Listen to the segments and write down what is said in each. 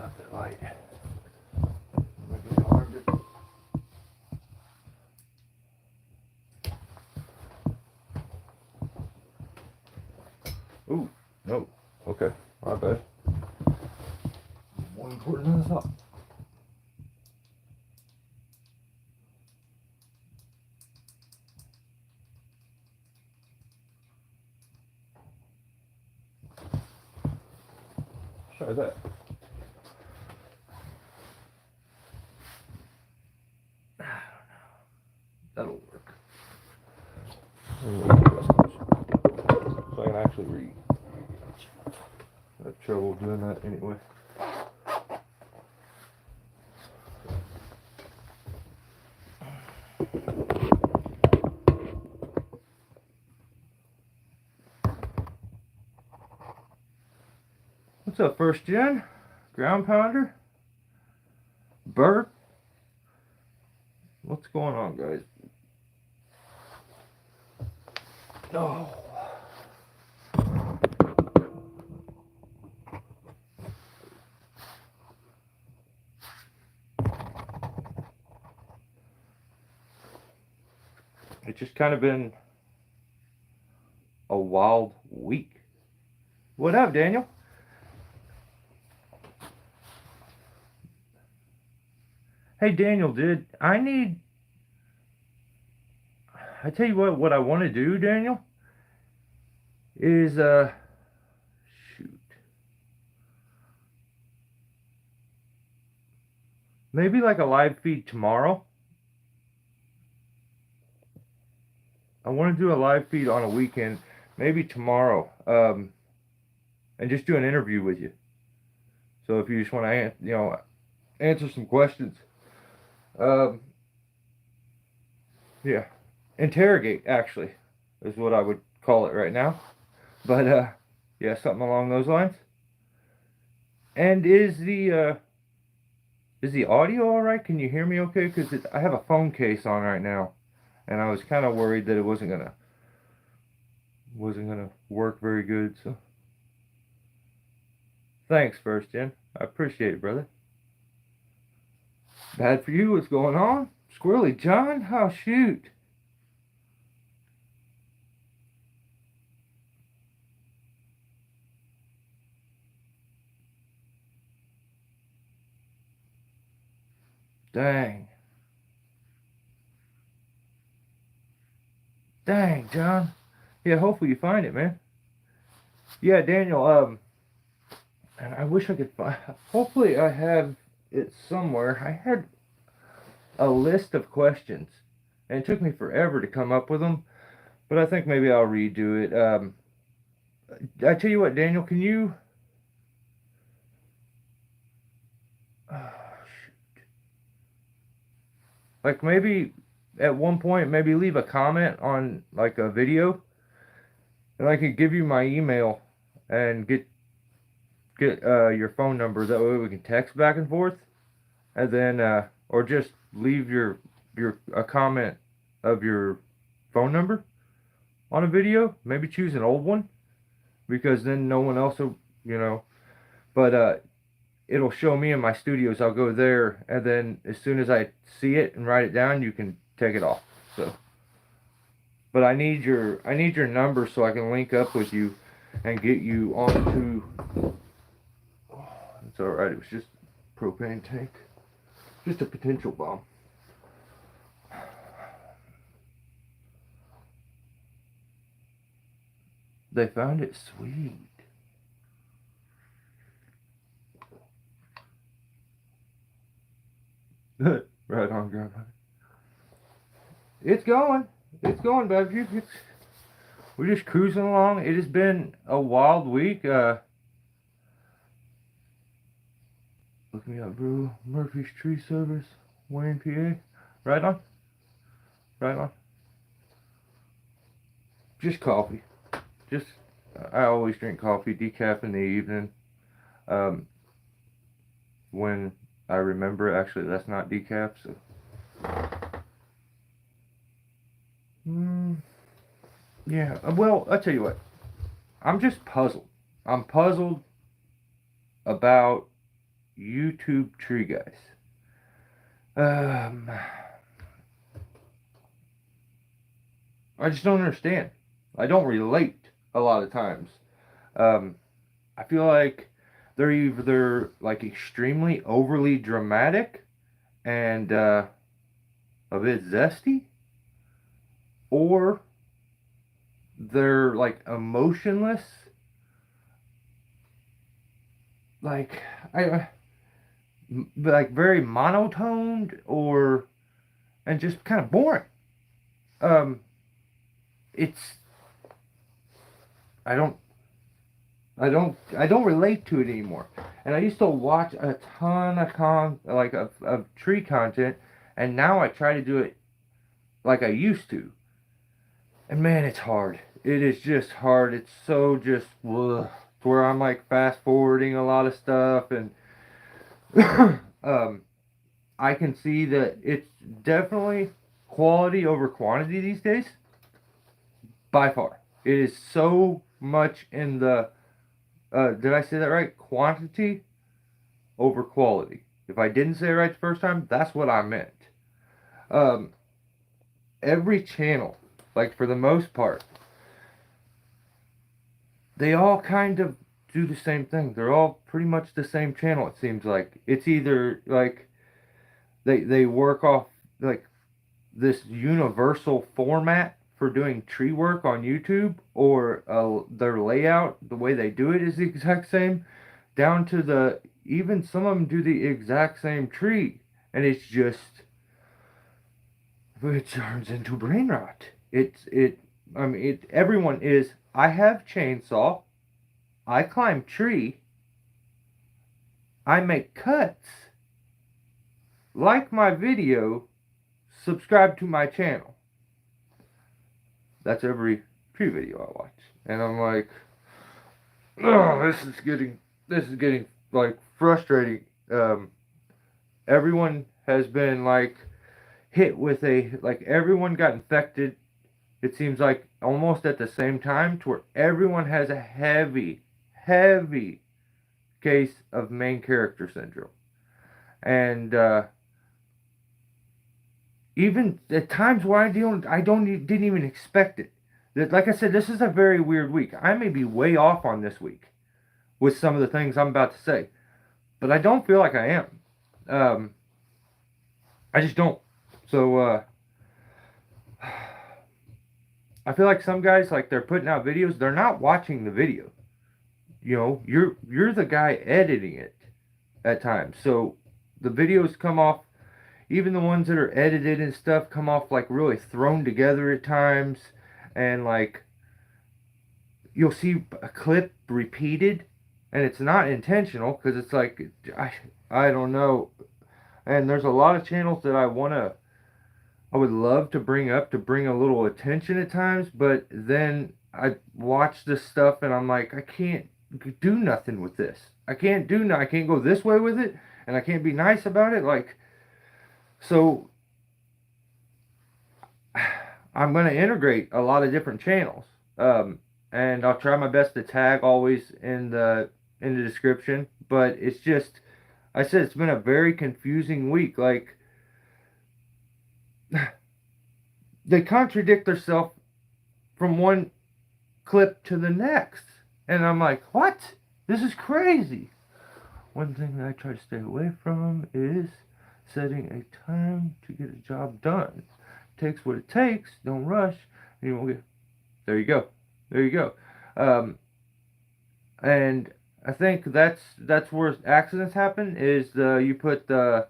off the light. Ooh, no. Okay, my bad. More important than I thought. Try that. I don't know. That'll work. So I can actually read. I have trouble doing that anyway. What's up, First Gen? Ground Pounder? Bert? What's going on, guys? Oh. It's just kind of been a wild week. What up, Daniel? Hey, Daniel, I tell you what I want to do, Daniel, is, shoot. Maybe like a live feed tomorrow. I want to do a live feed on a weekend, maybe tomorrow, and just do an interview with you. So if you just want to, answer some questions, yeah, interrogate actually is what I would call it right now. But yeah, something along those lines. And is the audio all right? Can you hear me okay? Because I have a phone case on right now, and I was kind of worried that it wasn't gonna work very good. So thanks, First Gen. I appreciate it, brother. Bad for you. What's going on? Squirrely John? Oh, shoot. Dang. Dang, John. Yeah, hopefully you find it, man. Yeah, Daniel, and I wish I could find, hopefully I have it somewhere. I had a list of questions, and it took me forever to come up with them, but I think maybe I'll redo it. I tell you what, Daniel, can you, oh, shoot. Like maybe at one point, maybe leave a comment on like a video, and I could give you my email and get your phone number. That way we can text back and forth, and then or just leave a comment of your phone number on a video. Maybe choose an old one, because then no one else will, but it'll show me in my studios. I'll go there, and then as soon as I see it and write it down, you can take it off. So, but I need your number so I can link up with you and get you onto. Oh, it's all right. It was just a propane tank, just a potential bomb. They found it. Sweet. Right on, Grandpa. It's going, baby. We're just cruising along. It has been a wild week. Look me up, bro. Murphy's Tree Service, Wayne, PA. Right on. Right on. Just coffee. I always drink coffee, decaf in the evening. When I remember, actually, that's not decaf, so. Yeah, well, I'll tell you what. I'm just puzzled. I'm puzzled about YouTube tree guys. I just don't understand. I don't relate a lot of times. Um, I feel like they're either like extremely overly dramatic and a bit zesty, or they're like emotionless, like I like very monotoned, or and just kind of boring. Um, it's I don't I don't relate to it anymore. And I used to watch a ton of of tree content, and now I try to do it like I used to. And man, it's hard. It is just hard. It's so just ugh, to where I'm like fast forwarding a lot of stuff, and um, I can see that it's definitely quality over quantity these days, by far. It is so much in the did I say that right? Quantity over quality. If I didn't say it right the first time, that's what I meant. Um, every channel, like for the most part, they all kind of do the same thing. They're all pretty much the same channel. It seems like it's either like they work off like this universal format for doing tree work on YouTube, or their layout, the way they do it is the exact same, down to the even some of them do the exact same tree, and it's just it turns into brain rot. I mean it. Everyone is. I have chainsaw. I climb tree. I make cuts. Like my video. Subscribe to my channel. That's every tree video I watch, and I'm like, oh, this is getting like frustrating. Everyone has been like hit with everyone got infected. It seems like almost at the same time, to where everyone has a heavy case of main character syndrome, and even at times where didn't even expect it. That, like I said, this is a very weird week. I may be way off on this week with some of the things I'm about to say, but I don't feel like I am. Um, I just don't. So I feel like some guys, like, they're putting out videos, they're not watching the video. You know, you're the guy editing it at times. So the videos come off, even the ones that are edited and stuff, come off like really thrown together at times, and like you'll see a clip repeated, and it's not intentional because it's like I don't know. And there's a lot of channels that I would love to bring up to bring a little attention at times, but then I watch this stuff and I'm like, I can't do nothing with this. I can't go this way with it, and I can't be nice about it. Like, so I'm going to integrate a lot of different channels. And I'll try my best to tag always in the description, but it's just, I said, it's been a very confusing week. Like, they contradict themselves from one clip to the next. And I'm like, what? This is crazy. One thing that I try to stay away from is setting a time to get a job done. Takes what it takes. Don't rush. And you won't get. There you go. There you go. And I think that's where accidents happen. Is you put the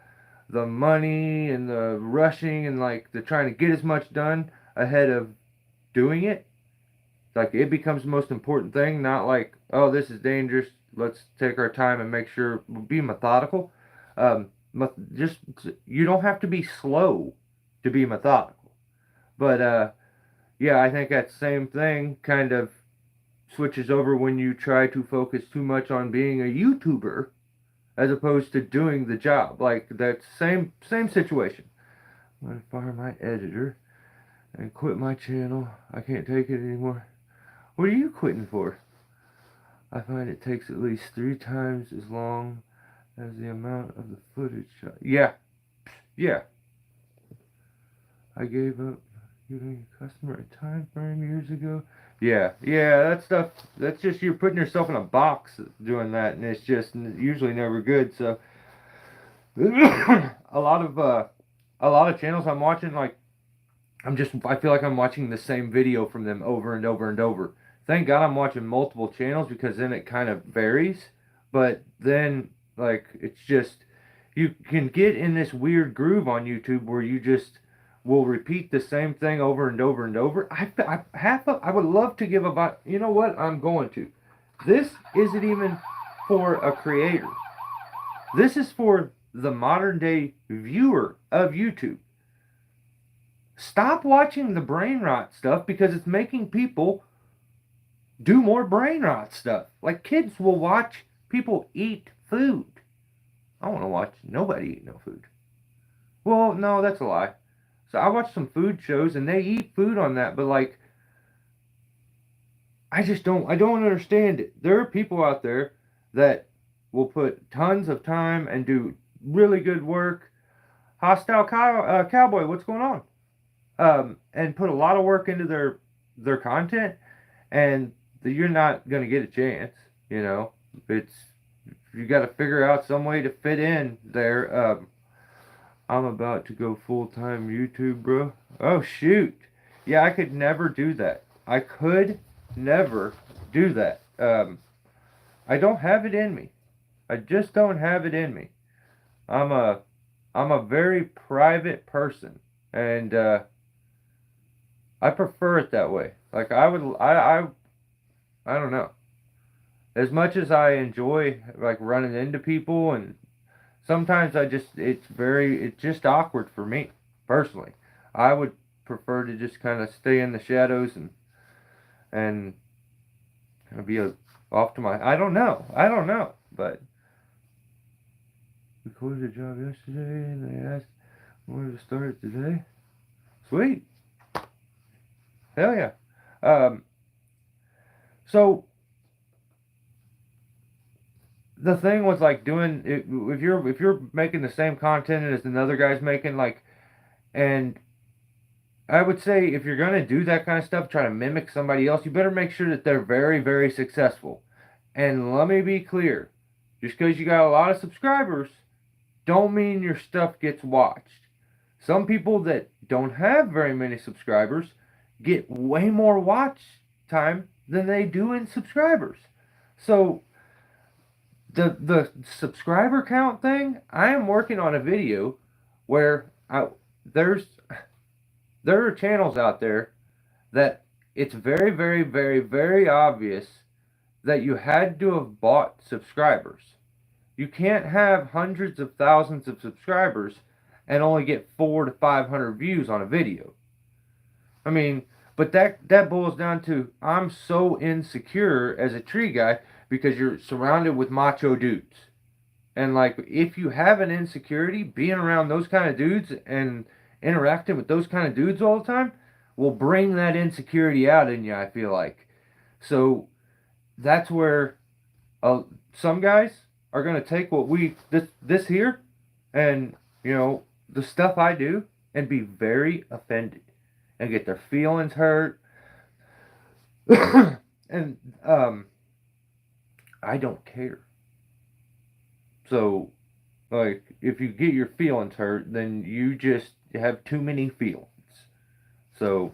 money and the rushing and like the trying to get as much done ahead of doing it. Like, it becomes the most important thing, not like, oh, this is dangerous, let's take our time and make sure, be methodical. Um, just, you don't have to be slow to be methodical. But yeah, I think that same thing kind of switches over when you try to focus too much on being a YouTuber as opposed to doing the job. Like, that same situation. I'm gonna fire my editor and quit my channel. I can't take it anymore. What are you quitting for? I find it takes at least 3 times as long as the amount of the footage shot. Yeah, yeah. I gave up giving a customer a time frame years ago. Yeah, yeah, that stuff, that's just you're putting yourself in a box doing that, and it's just usually never good. So, a lot of channels I'm watching, like, I feel like I'm watching the same video from them over and over and over. Thank God I'm watching multiple channels because then it kind of varies. But then, like, it's just, you can get in this weird groove on YouTube where you just will repeat the same thing over and over and over. I would love to give about, you know what? I'm going to. This isn't even for a creator. This is for the modern day viewer of YouTube. Stop watching the brain rot stuff because it's making people do more brain rot stuff. Like, kids will watch people eat food. I don't want to watch nobody eat no food. Well, no, that's a lie. So I watch some food shows and they eat food on that, but like, I don't understand it. There are people out there that will put tons of time and do really good work. Hostile Cowboy, what's going on? And put a lot of work into their content, and you're not gonna get a chance. You know, it's you got to figure out some way to fit in there. I'm about to go full time YouTube, bro. Oh shoot, yeah, I could never do that. I could never do that. I don't have it in me. I just don't have it in me. I'm a very private person, and I prefer it that way. Like, I don't know. As much as I enjoy like running into people, and sometimes it's just awkward for me personally. I would prefer to just kind of stay in the shadows and kind of be off to my. I don't know. But we closed the job yesterday, and they asked when to start today. Sweet. Hell yeah. So the thing was like doing it, if you're making the same content as another guy's making, like, and I would say if you're gonna do that kind of stuff, try to mimic somebody else, you better make sure that they're very, very successful. And let me be clear, just because you got a lot of subscribers, don't mean your stuff gets watched. Some people that don't have very many subscribers get way more watch time than they do in subscribers. So the subscriber count thing, I am working on a video where there's there are channels out there that it's very, very, very, very obvious that you had to have bought subscribers. You can't have hundreds of thousands of subscribers and only get 400 to 500 views on a video. I mean, but that boils down to I'm so insecure as a tree guy because you're surrounded with macho dudes. And like, if you have an insecurity, being around those kind of dudes and interacting with those kind of dudes all the time will bring that insecurity out in you, I feel like. So that's where some guys are going to take this here and, you know, the stuff I do and be very offended and get their feelings hurt. And I don't care. So, like, if you get your feelings hurt, then you just have too many feelings. So,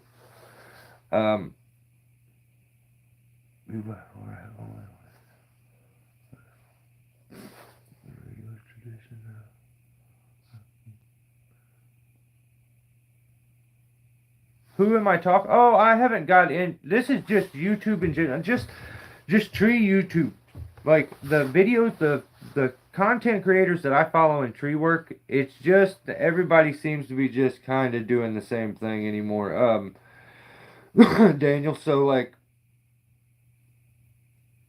who am I talking? Oh, I haven't got in. This is just YouTube in general. Just tree YouTube. Like, the videos, the content creators that I follow in tree work, it's just everybody seems to be just kind of doing the same thing anymore. Daniel, so like,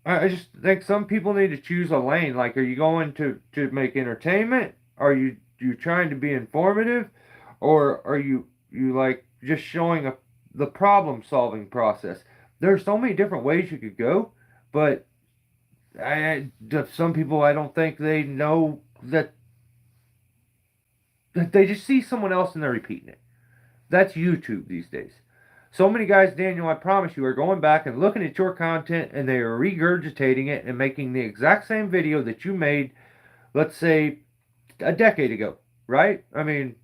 I just think some people need to choose a lane. Like, are you going to make entertainment? Are you trying to be informative, or are you like just showing the problem solving process? There's so many different ways you could go, but some people, I don't think they know that they just see someone else and they're repeating it. That's YouTube these days. So many guys, Daniel, I promise you, are going back and looking at your content and they are regurgitating it and making the exact same video that you made, let's say, a decade ago, right? I mean,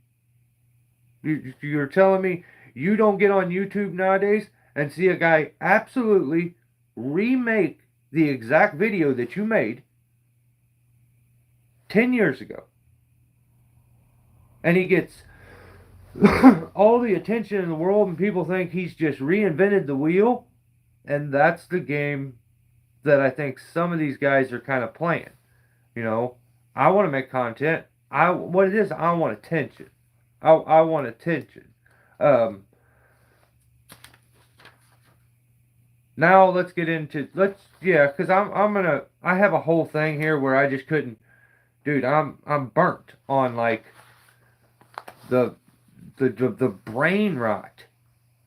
you're telling me you don't get on YouTube nowadays and see a guy absolutely remake the exact video that you made 10 years ago. And he gets all the attention in the world and people think he's just reinvented the wheel. And that's the game that I think some of these guys are kind of playing. You know, I want to make content. What it is, I want attention. I want attention. Now let's get into because I have a whole thing here where I just couldn't, dude. I'm burnt on like the brain rot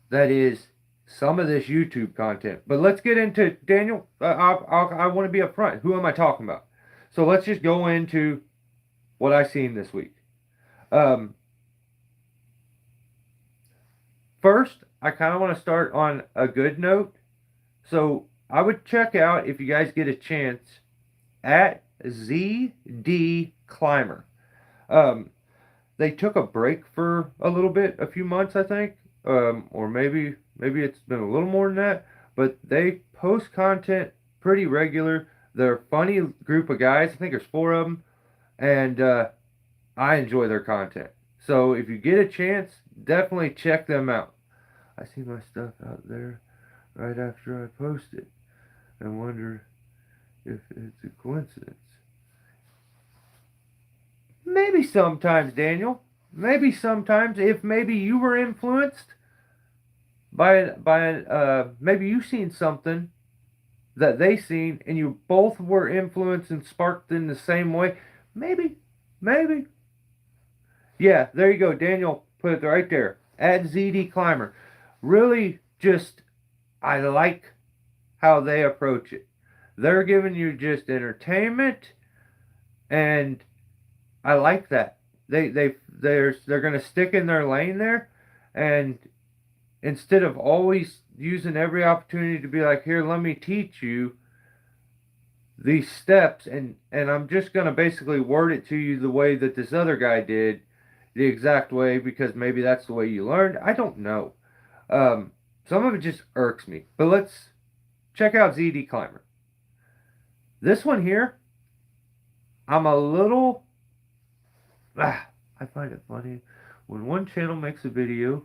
that is some of this YouTube content. But let's get into Daniel. I want to be upfront. Who am I talking about? So let's just go into what I seen this week. First, I kind of want to start on a good note. So I would check out, if you guys get a chance, at ZD Climber. They took a break for a little bit, a few months, I think, or maybe it's been a little more than that. But they post content pretty regular. They're a funny group of guys. I think there's 4 of them, and I enjoy their content. So if you get a chance, definitely check them out. I see my stuff out there right after I post it. I wonder if it's a coincidence. Maybe sometimes, Daniel. Maybe sometimes, if maybe you were influenced by maybe you seen something that they seen, and you both were influenced and sparked in the same way. Maybe. Yeah, there you go. Daniel put it right there. At ZD Climber. Really just, I like how they approach it. They're giving you just entertainment, and I like that. They're gonna stick in their lane there, and instead of always using every opportunity to be like, here, let me teach you these steps, and I'm just gonna basically word it to you the way that this other guy did, the exact way, because maybe that's the way you learned. I don't know. Some of it just irks me. But let's check out ZD Climber. This one here, I'm a little... I find it funny when one channel makes a video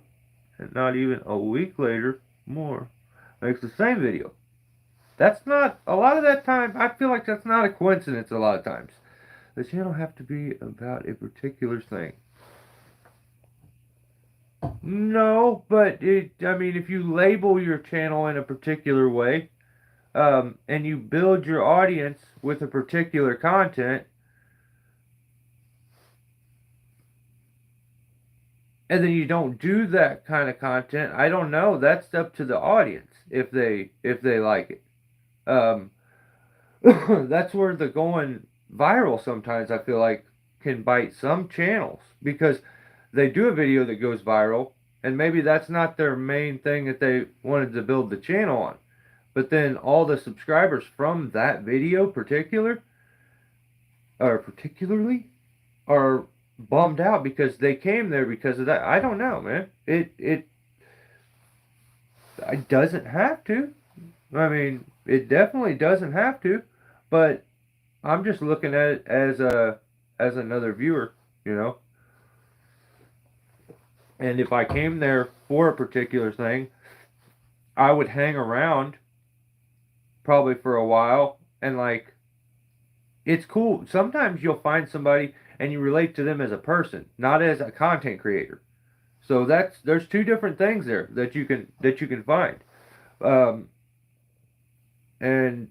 and not even a week later, more, makes the same video. That's not... A lot of that time, I feel like that's not a coincidence a lot of times. The channel have to be about a particular thing. No, but if you label your channel in a particular way, and you build your audience with a particular content, and then you don't do that kind of content, I don't know. That's up to the audience if they like it. That's where the going viral sometimes, I feel like, can bite some channels, because they do a video that goes viral, and maybe that's not their main thing that they wanted to build the channel on. But then all the subscribers from that video particularly are bummed out because they came there because of that. I don't know, man. It doesn't have to. I mean, it definitely doesn't have to. But I'm just looking at it as another viewer, you know. And if I came there for a particular thing, I would hang around probably for a while, and like, it's cool. Sometimes you'll find somebody and you relate to them as a person, not as a content creator. So there's 2 different things there that you can find. And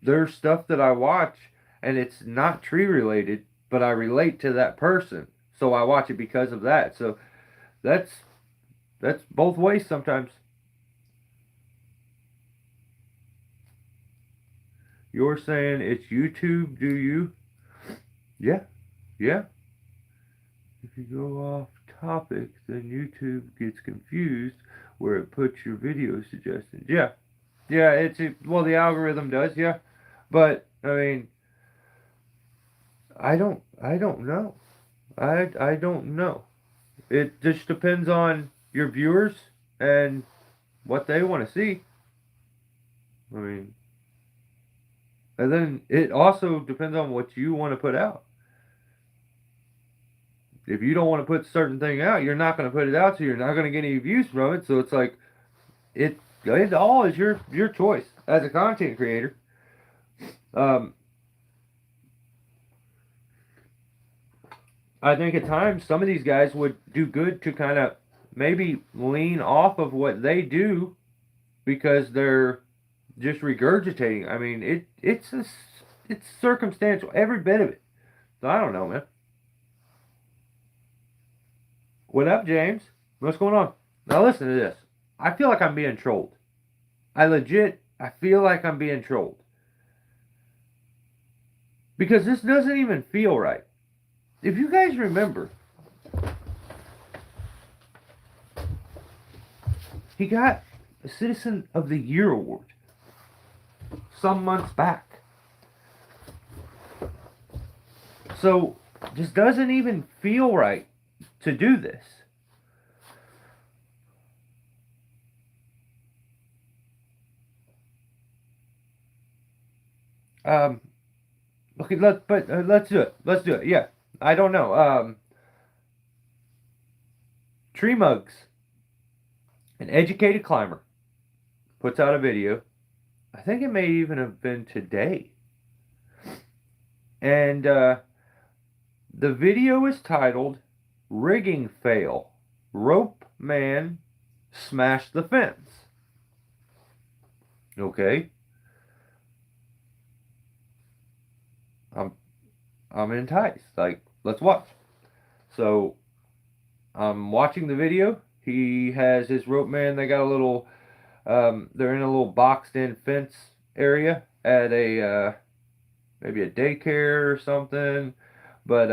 there's stuff that I watch and it's not tree related, but I relate to that person, so I watch it because of that. So that's both ways sometimes. You're saying it's YouTube, do you? Yeah, yeah. If you go off topic, then YouTube gets confused where it puts your video suggestions. Yeah, yeah. Well, the algorithm does. Yeah, but I mean, I don't know. I don't know. It just depends on your viewers and what they want to see. I mean, and then it also depends on what you want to put out. If you don't want to put a certain thing out, you're not going to put it out, so you're not going to get any views from it. So it's like it all is your choice as a content creator. Um, I think at times some of these guys would do good to kind of maybe lean off of what they do because they're just regurgitating. I mean, it's circumstantial, every bit of it. So I don't know, man. What up, James? What's going on? Now listen to this. I feel like I'm being trolled. I feel like I'm being trolled. Because this doesn't even feel right. If you guys remember, he got a Citizen of the Year award some months back. So this doesn't even feel right to do this. Okay, let's do it. Let's do it. Yeah, I don't know. Tree Mugs, an educated climber, puts out a video. I think it may even have been today. And the video is titled Rigging Fail. Rope Man Smashed the Fence. Okay. I'm enticed. Like, let's watch. So I'm watching the video. He has his rope man. They got a little they're in a little boxed in fence area at a maybe a daycare or something. But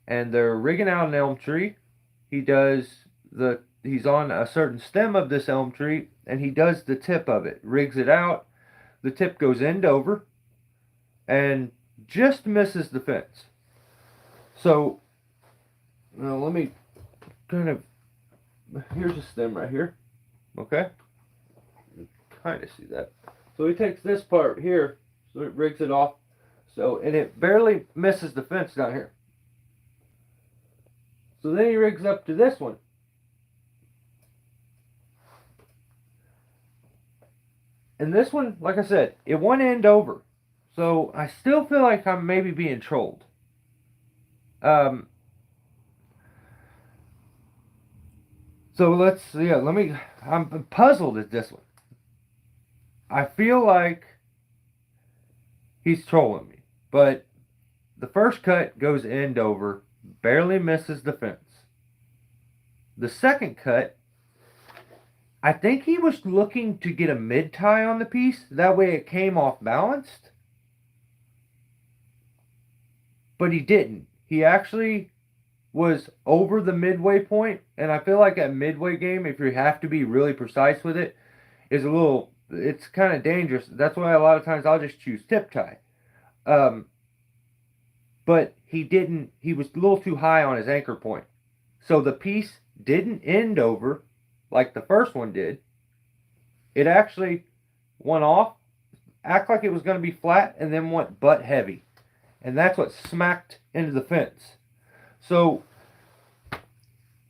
and they're rigging out an elm tree. He's on a certain stem of this elm tree and he does the tip of it. Rigs it out. The tip goes end over and just misses the fence. So now let me kind of here's a stem right here. Okay? You kind of see that. So he takes this part here, so it rigs it off. So and it barely misses the fence down here. So then he rigs up to this one. And this one, like I said, it went end over. So I still feel like I'm maybe being trolled. So I'm puzzled at this one. I feel like he's trolling me. But the first cut goes end over, barely misses the fence. The second cut, I think he was looking to get a mid-tie on the piece. That way it came off balanced. But he didn't. He actually was over the midway point, and I feel like a midway game, if you have to be really precise with it, it's kind of dangerous. That's why a lot of times I'll just choose tip tie. But he didn't, he was a little too high on his anchor point. So the piece didn't end over like the first one did. It actually went off, act like it was going to be flat, and then went butt heavy. And that's what smacked into the fence. So,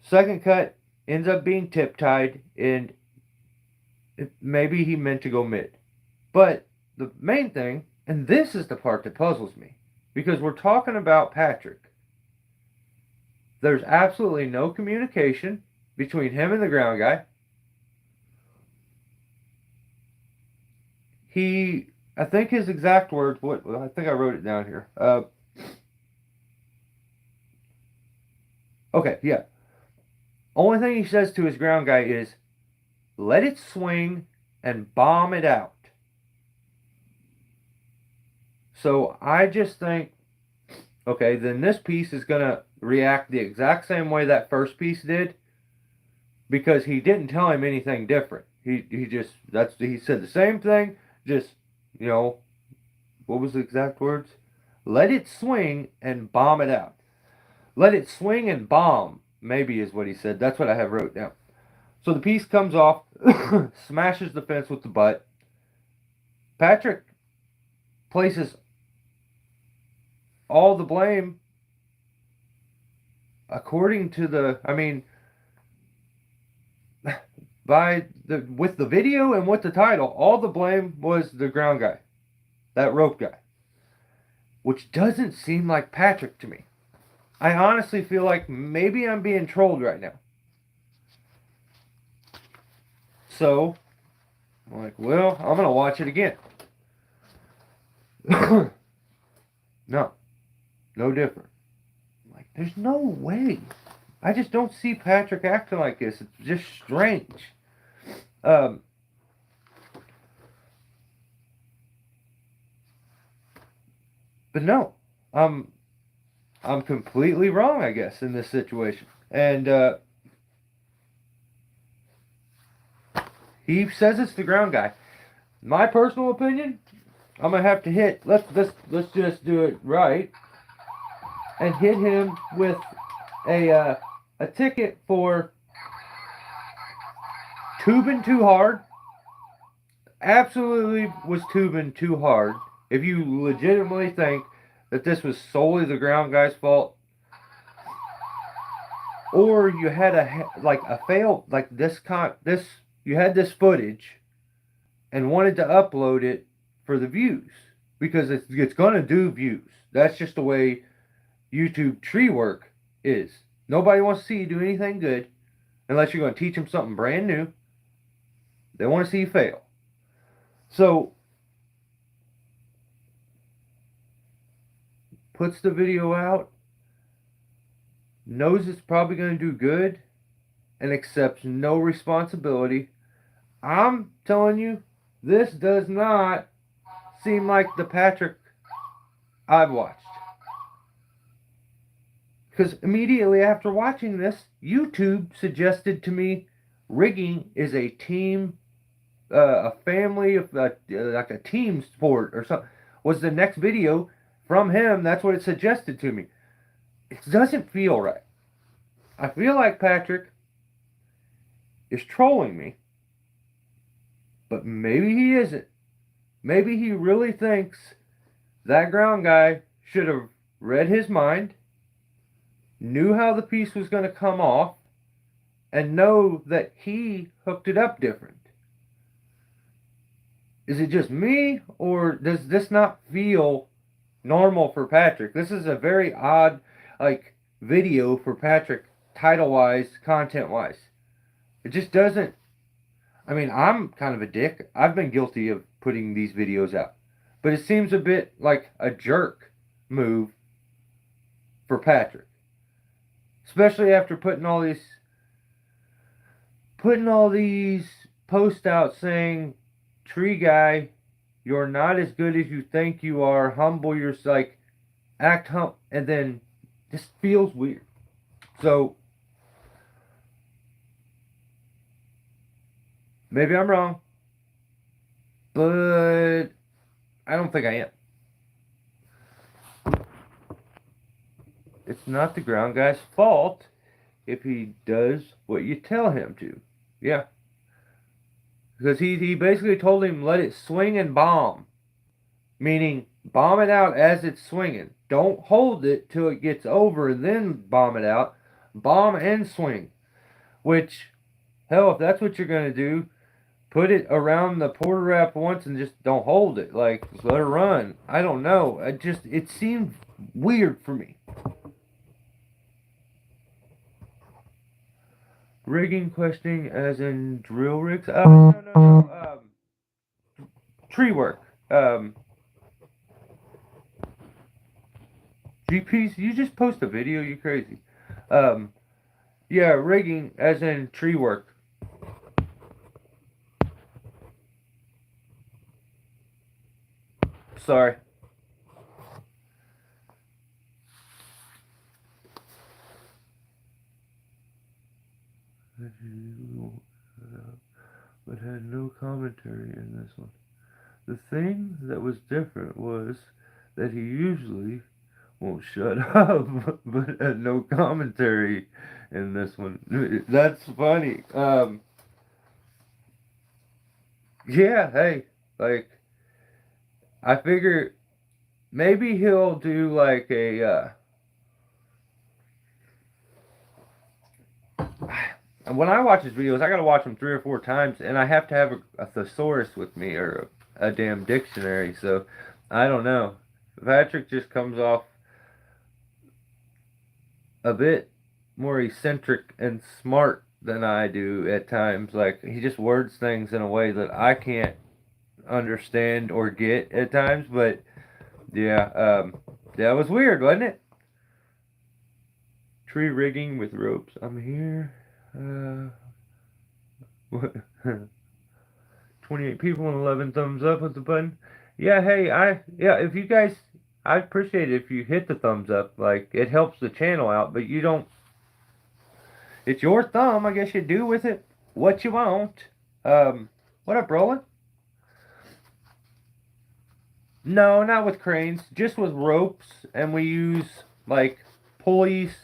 second cut ends up being tip tied, and maybe he meant to go mid. But the main thing, and this is the part that puzzles me, because we're talking about Patrick. There's absolutely no communication between him and the ground guy. I think his exact words, I think I wrote it down here. Okay, yeah. Only thing he says to his ground guy is, let it swing and bomb it out. So I just think, okay, then this piece is going to react the exact same way that first piece did, because he didn't tell him anything different. He said the same thing, just, you know, what was the exact words? Let it swing and bomb it out. Let it swing and bomb, maybe is what he said. That's what I have wrote down. So the piece comes off, smashes the fence with the butt. Patrick places all the blame according to with the video and with the title, all the blame was the ground guy, that rope guy, which doesn't seem like Patrick to me. I honestly feel like maybe I'm being trolled right now. So, I'm like, well, I'm going to watch it again. No different. I'm like, there's no way. I just don't see Patrick acting like this. It's just strange. But no, I'm completely wrong, I guess, in this situation. And he says it's the ground guy. My personal opinion, I'm gonna have to hit. Let's just do it right and hit him with a ticket for tubing too hard. Absolutely was tubing too hard. If you legitimately think that this was solely the ground guy's fault, or you had a fail like this you had this footage and wanted to upload it for the views, because it's gonna do views. That's just the way YouTube tree work is. Nobody wants to see you do anything good unless you're going to teach them something brand new. They want to see you fail. So, puts the video out, knows it's probably going to do good, and accepts no responsibility. I'm telling you, this does not seem like the Patrick I've watched. Because immediately after watching this, YouTube suggested to me rigging is a team, a family, like a team sport or something. Was the next video from him? That's what it suggested to me. It doesn't feel right. I feel like Patrick is trolling me, but maybe he isn't. Maybe he really thinks that ground guy should have read his mind, knew how the piece was going to come off, and know that he hooked it up different. Is it just me, or does this not feel normal for Patrick? This is a very odd, video for Patrick, title-wise, content-wise. It just doesn't. I mean, I'm kind of a dick. I've been guilty of putting these videos out. But it seems a bit like a jerk move for Patrick. Especially after putting all these posts out saying, tree guy, you're not as good as you think you are, humble yourself, act humble, and then this feels weird. So, maybe I'm wrong, but I don't think I am. It's not the ground guy's fault if he does what you tell him to. Yeah. Because he basically told him, let it swing and bomb. Meaning, bomb it out as it's swinging. Don't hold it till it gets over and then bomb it out. Bomb and swing. Which, hell, if that's what you're going to do, put it around the porter wrap once and just don't hold it. Just let it run. I don't know. It seemed weird for me. Rigging questioning as in drill rigs? No. Tree work. GPs, you just post a video, you crazy. Yeah, rigging as in tree work. Sorry. but had no commentary in this one. The thing that was different was that he usually won't shut up, but had no commentary in this one. That's funny. Yeah, hey, like, I figure maybe he'll do like when I watch his videos, I gotta watch them 3 or 4 times, and I have to have a thesaurus with me or a damn dictionary. So I don't know. Patrick just comes off a bit more eccentric and smart than I do at times. Like, he just words things in a way that I can't understand or get at times. But yeah, that was weird, wasn't it? Tree rigging with ropes. I'm here. What? 28 people and 11 thumbs up with the button. Yeah, hey, if you guys, I appreciate it if you hit the thumbs up. Like, it helps the channel out, but you don't, it's your thumb. I guess you do with it what you want. What up, Roland? No, not with cranes, just with ropes, and we use, like, pulleys,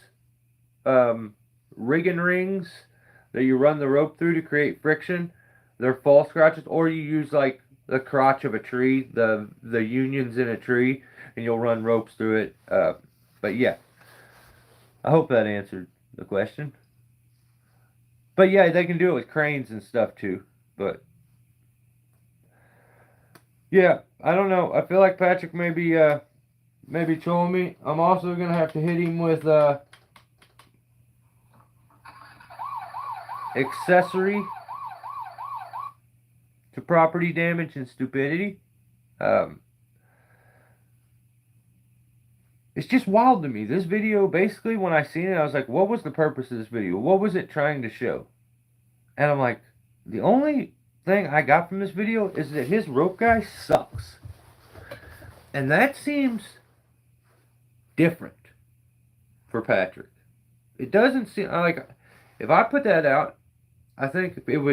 rigging rings that you run the rope through to create friction. They're false crotches, or you use like the crotch of a tree, the unions in a tree, and you'll run ropes through it. But yeah, I hope that answered the question. But yeah, they can do it with cranes and stuff too. But yeah, I don't know. I feel like Patrick maybe trolling me. I'm also gonna have to hit him with accessory to property damage and stupidity. It's just wild to me. This video, basically, when I seen it, I was like, what was the purpose of this video? What was it trying to show? And I'm like, the only thing I got from this video is that his rope guy sucks. And that seems different for Patrick. It doesn't seem like, if I put that out, I think people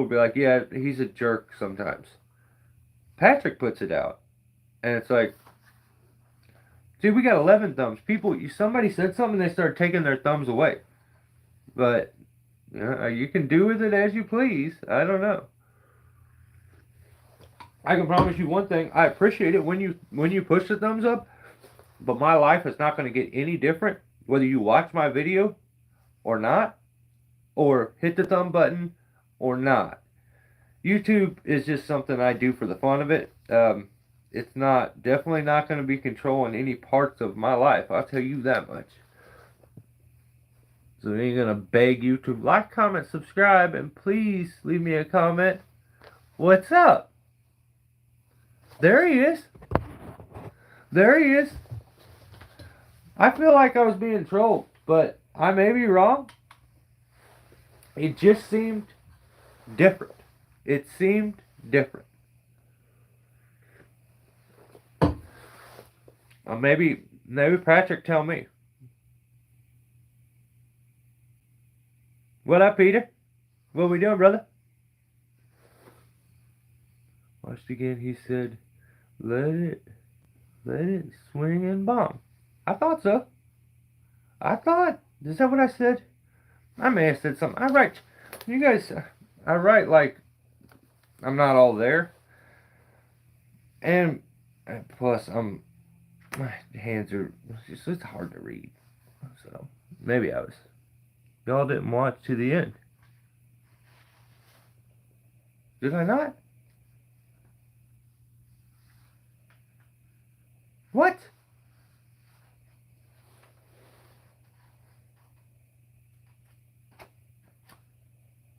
would be like, yeah, he's a jerk sometimes. Patrick puts it out, and it's like, dude, we got 11 thumbs. Somebody said something, they started taking their thumbs away. But you can do with it as you please. I don't know. I can promise you one thing. I appreciate it when you push the thumbs up, but my life is not going to get any different whether you watch my video or not, or hit the thumb button or not. YouTube is just something I do for the fun of it. It's definitely not going to be controlling any parts of my life. I'll tell you that much. So I ain't going to beg you to like, comment, subscribe, and please leave me a comment. What's up? There he is. There he is. I feel like I was being trolled, but I may be wrong. It just seemed different. It seemed different. Maybe Patrick tell me. What up, Peter? What we doing, brother? Watched again, he said, let it swing and bomb. I thought so. Is that what I said? I may have said something. I write like I'm not all there. And plus, my hands are, it's hard to read. So, maybe y'all didn't watch to the end. Did I not? What?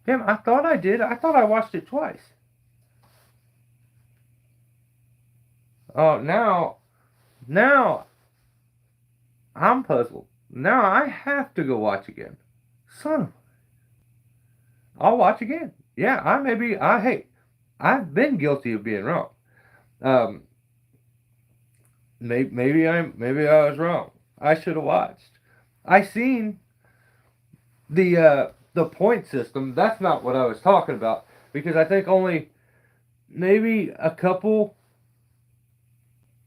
Damn, I thought I did. I thought I watched it twice. Oh, now I'm puzzled. Now I have to go watch again. Son of, I'll watch again. Yeah, hey, I've been guilty of being wrong. Maybe I was wrong. I should have watched. I seen the the point system, that's not what I was talking about. Because I think only maybe a couple,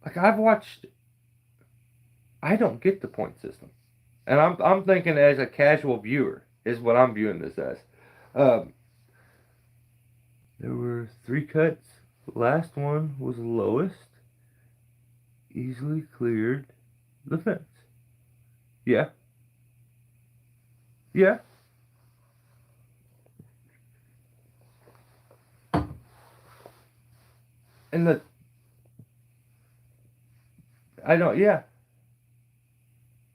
like I've watched, I don't get the point system. And I'm thinking as a casual viewer is what I'm viewing this as. Um, there were 3 cuts. Last one was lowest. Easily cleared the fence. Yeah. Yeah. And I don't, yeah.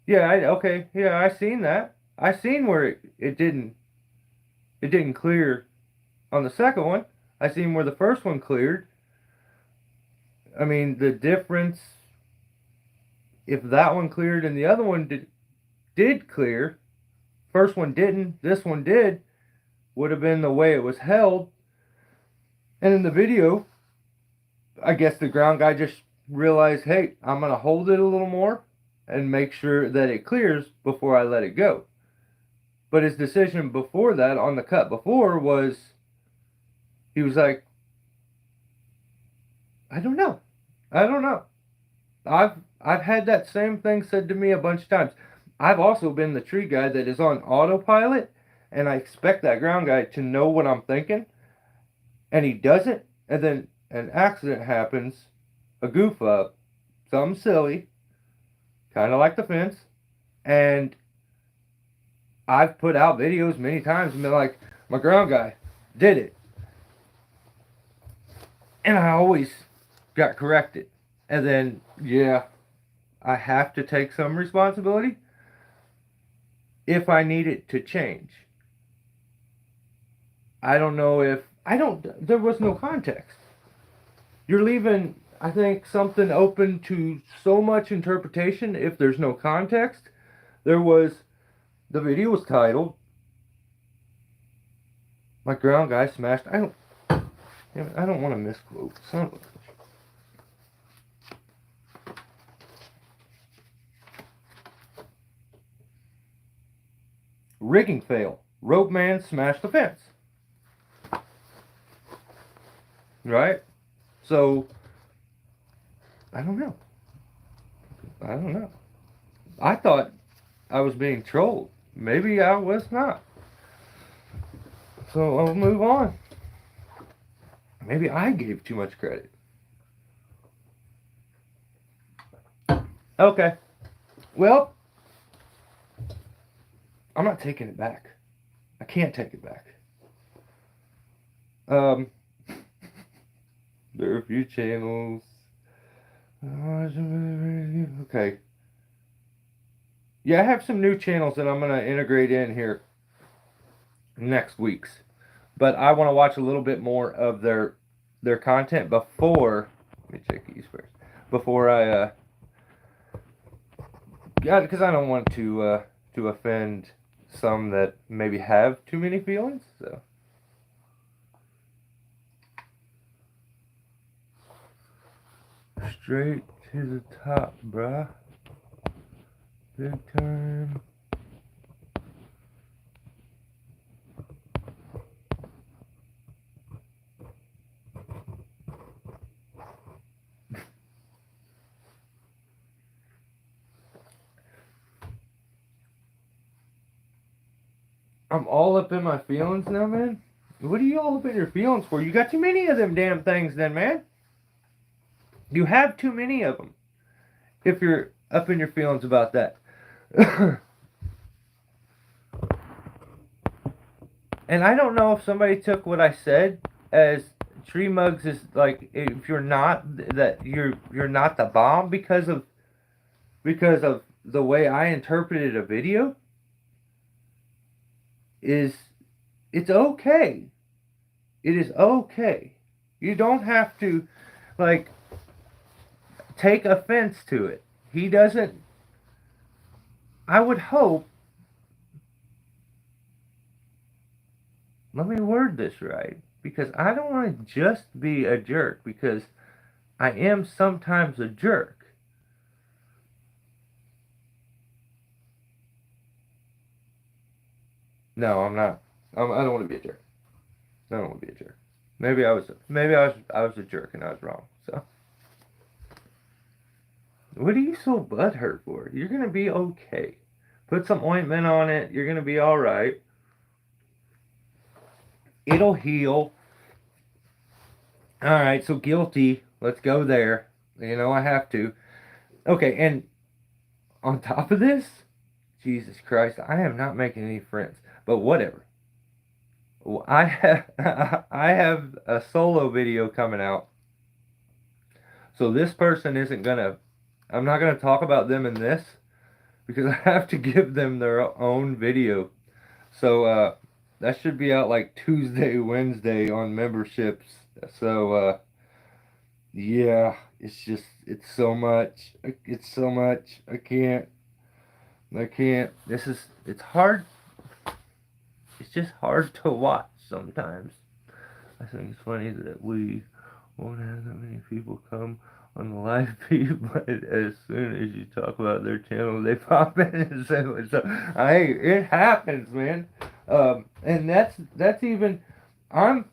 Yeah, okay. Yeah, I seen that. I seen where it didn't clear on the second one. I seen where the first one cleared. I mean, the difference, if that one cleared and the other one did clear, first one didn't, this one did, would have been the way it was held. And in the video, I guess the ground guy just realized, hey, I'm going to hold it a little more and make sure that it clears before I let it go. But his decision before that, on the cut before, was he was like, I don't know. I don't know. I've had that same thing said to me a bunch of times. I've also been the tree guy that is on autopilot, and I expect that ground guy to know what I'm thinking, and he doesn't, and then an accident happens, a goof up, something silly, kind of like the fence, and I've put out videos many times and been like, my ground guy did it. And I always got corrected. And then, yeah, I have to take some responsibility if I need it to change. I don't know if, there was no context. You're leaving, I think, something open to so much interpretation if there's no context. The video was titled, my ground guy smashed, I don't want to misquote. Son of a... Rigging fail. Rope man smashed the fence. Right? So, I don't know. I thought I was being trolled. Maybe I was not. So I'll move on. Maybe I gave too much credit. Okay. Well, I'm not taking it back. I can't take it back. There are a few channels. Okay. Yeah, I have some new channels that I'm going to integrate in here next week's. But I want to watch a little bit more of their content before. Let me check these first. Before I yeah, because I don't want to offend some that maybe have too many feelings. So straight to the top, bruh. Big time. I'm all up in my feelings now, man. What are you all up in your feelings for? You got too many of them damn things then, man. You have too many of them. If you're up in your feelings about that. And I don't know if somebody took what I said as tree mugs is like, if you're not, that you're not the bomb because of the way I interpreted a video. It's okay. It is okay. You don't have to, like, take offense to it. He doesn't. I would hope. Let me word this right, because I don't want to just be a jerk, because I am sometimes a jerk. No, I'm not. I don't want to be a jerk. I don't want to be a jerk. Maybe I was a jerk and I was wrong. So, what are you so butthurt for? You're gonna be okay. Put some ointment on it. You're gonna be all right. It'll heal. All right. So guilty. Let's go there. You know I have to. Okay. And on top of this, Jesus Christ, I am not making any friends. But whatever. I have I have a solo video coming out. So this person isn't gonna. I'm not gonna talk about them in this because I have to give them their own video. So that should be out like Tuesday, Wednesday on memberships. So yeah, it's so much. It's so much. I can't. It's hard. It's just hard to watch sometimes. I think it's funny that we won't have that many people come on the live feed, but as soon as you talk about their channel, they pop in and say what's up. Hey, it happens, man. And that's even. I'm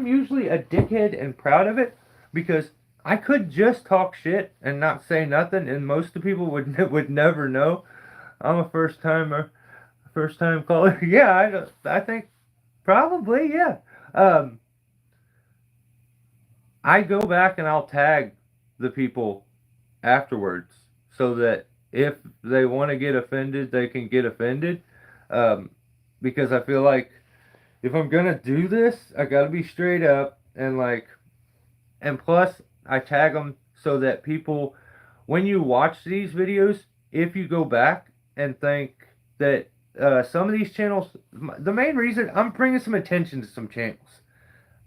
usually a dickhead and proud of it because I could just talk shit and not say nothing, and most of the people would never know. I'm a first time caller. Yeah, I think probably yeah. Um, I go back and I'll tag the people afterwards so that if they want to get offended, they can get offended. Um, because I feel like if I'm gonna do this, I gotta be straight up and like, and plus I tag them so that people, when you watch these videos, if you go back and think that some of these channels, the main reason I'm bringing some attention to some channels.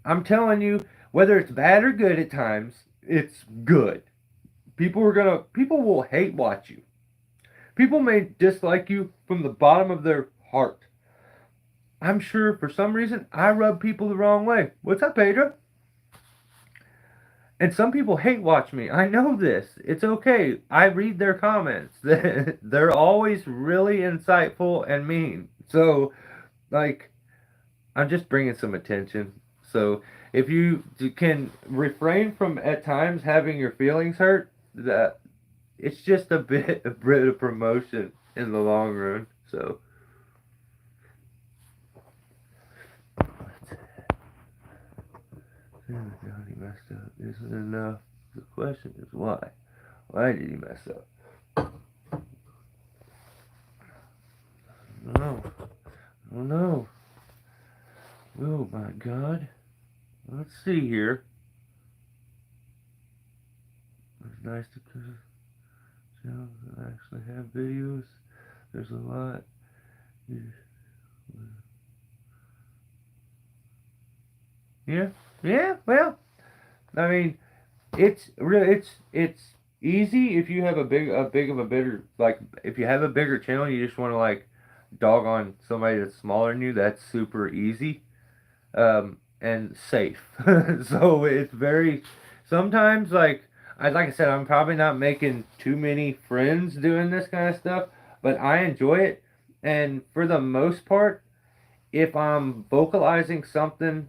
I'm telling you, whether it's bad or good at times, it's good. People will hate watch you. People may dislike you from the bottom of their heart. I'm sure for some reason I rub people the wrong way. What's up, Pedro? And some people hate watch me. I know this. It's okay. I read their comments. They're always really insightful and mean. So, like, I'm just bringing some attention. So if you can refrain from at times having your feelings hurt, that it's just a bit of promotion in the long run. So God, he messed up. Isn't enough. The question is why? Why did he mess up? No. Oh no. Oh my God. Let's see here. It's nice to channels that actually have videos. There's a lot. Yeah. Yeah. Well, I mean, it's really it's easy if you have a bigger like if you have a bigger channel, you just want to like dog on somebody that's smaller than you. That's super easy. And safe. So it's very sometimes like I said, I'm probably not making too many friends doing this kind of stuff, but I enjoy it. And for the most part, if I'm vocalizing something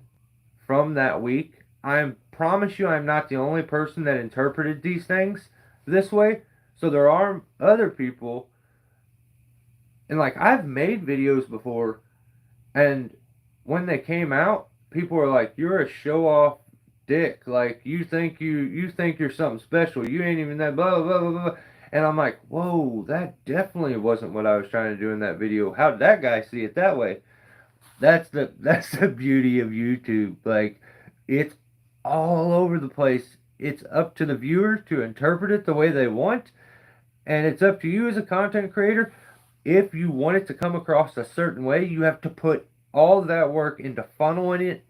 from that week, I promise you I'm not the only person that interpreted these things this way. So there are other people, and like I've made videos before, and when they came out, people were like, "You're a show off dick. Like you think you're something special. You ain't even that blah blah blah blah." And I'm like, "Whoa, that definitely wasn't what I was trying to do in that video. How did that guy see it that way?" That's the beauty of YouTube. Like it's all over the place. It's up to the viewer to interpret it the way they want, and it's up to you as a content creator. If you want it to come across a certain way, you have to put all of that work into funneling it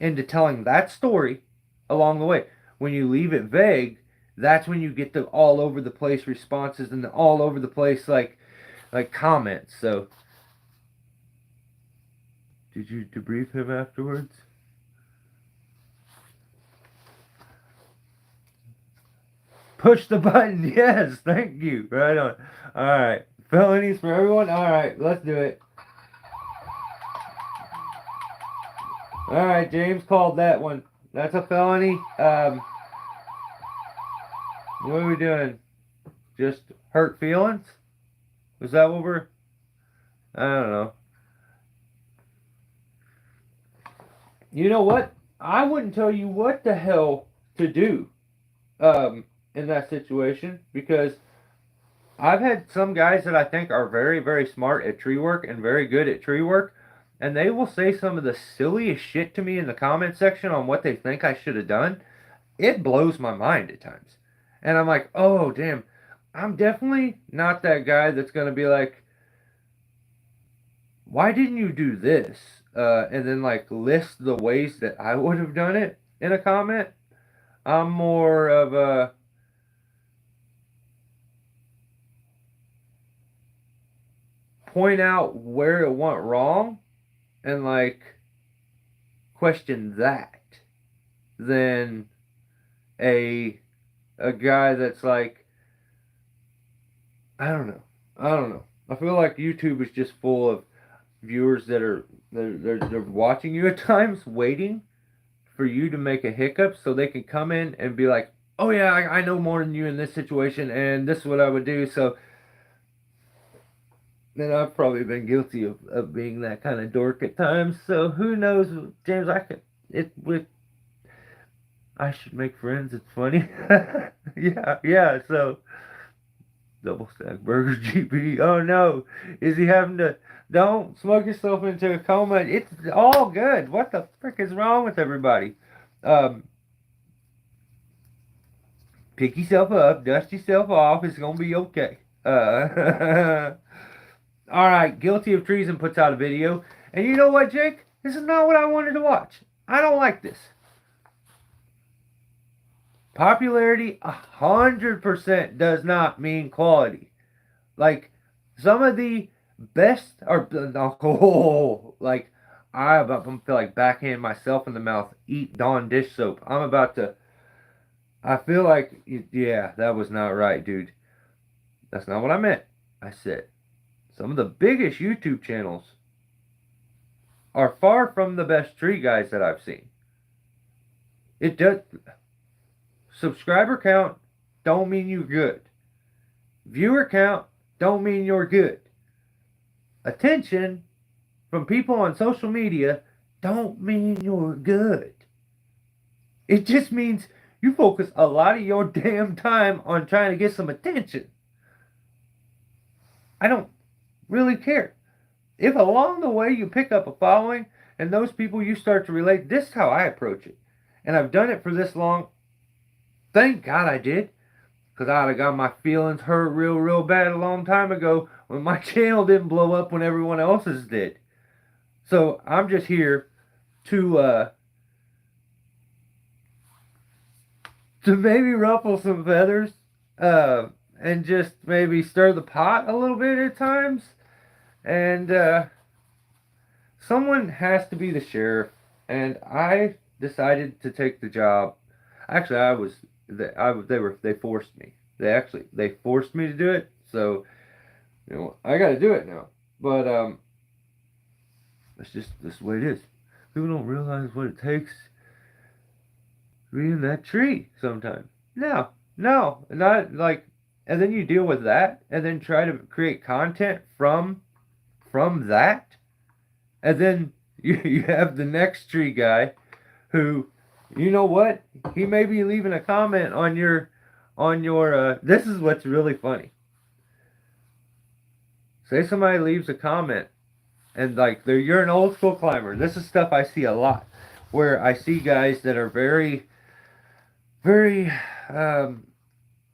into telling that story along the way. When you leave it vague, that's when you get the all over the place responses and the all over the place like comments. So, did you debrief him afterwards? Push the button. Yes, thank you. Right on. All right, felonies for everyone. All right, let's do it. Alright, James called that one. That's a felony. What are we doing? Just hurt feelings? Is that what we're... I don't know. You know what? I wouldn't tell you what the hell to do in that situation, because I've had some guys that I think are very, very smart at tree work and very good at tree work, and they will say some of the silliest shit to me in the comment section on what they think I should have done. It blows my mind at times. And I'm like, oh, damn. I'm definitely not that guy that's going to be like, why didn't you do this? And then like list the ways that I would have done it in a comment. I'm more of a point out where it went wrong and like question that than a guy that's like, I don't know. I feel like YouTube is just full of viewers that are they're watching you at times, waiting for you to make a hiccup so they can come in and be like, oh yeah, I know more than you in this situation, and this is what I would do. So then I've probably been guilty of being that kind of dork at times. So who knows, James? I should make friends. It's funny. Yeah. So double stack burger GP. Oh no, is he having to? Don't smoke yourself into a coma. It's all good. What the frick is wrong with everybody? Um, Pick yourself up, dust yourself off. It's gonna be okay. All right. Guilty of treason puts out a video, and you know what, Jake? This is not what I wanted to watch. I don't like this. Popularity 100% does not mean quality. Like some of the best are like I feel like backhand myself in the mouth. Eat Dawn dish soap. I'm about to. I feel like yeah, that was not right, dude. That's not what I meant. I said some of the biggest YouTube channels are far from the best tree guys that I've seen. It does. Subscriber count don't mean you're good. Viewer count don't mean you're good. Attention from people on social media don't mean you're good. It just means you focus a lot of your damn time on trying to get some attention. I don't really care. If along the way you pick up a following and those people you start to relate, this is how I approach it. And I've done it for this long. Thank God I did. Because I'd have got my feelings hurt real bad a long time ago when my channel didn't blow up when everyone else's did. So I'm just here to maybe ruffle some feathers and just maybe stir the pot a little bit at times. And someone has to be the sheriff. And I decided to take the job. Actually, they forced me. They forced me to do it. So I got to do it now. But that's just the way it is. People don't realize what it takes to be in that tree sometimes. No, not like. And then you deal with that, and then try to create content from that, and then you have the next tree guy who, you know what? He may be leaving a comment on your this is what's really funny. Say somebody leaves a comment and like you're an old school climber. This is stuff I see a lot, where I see guys that are very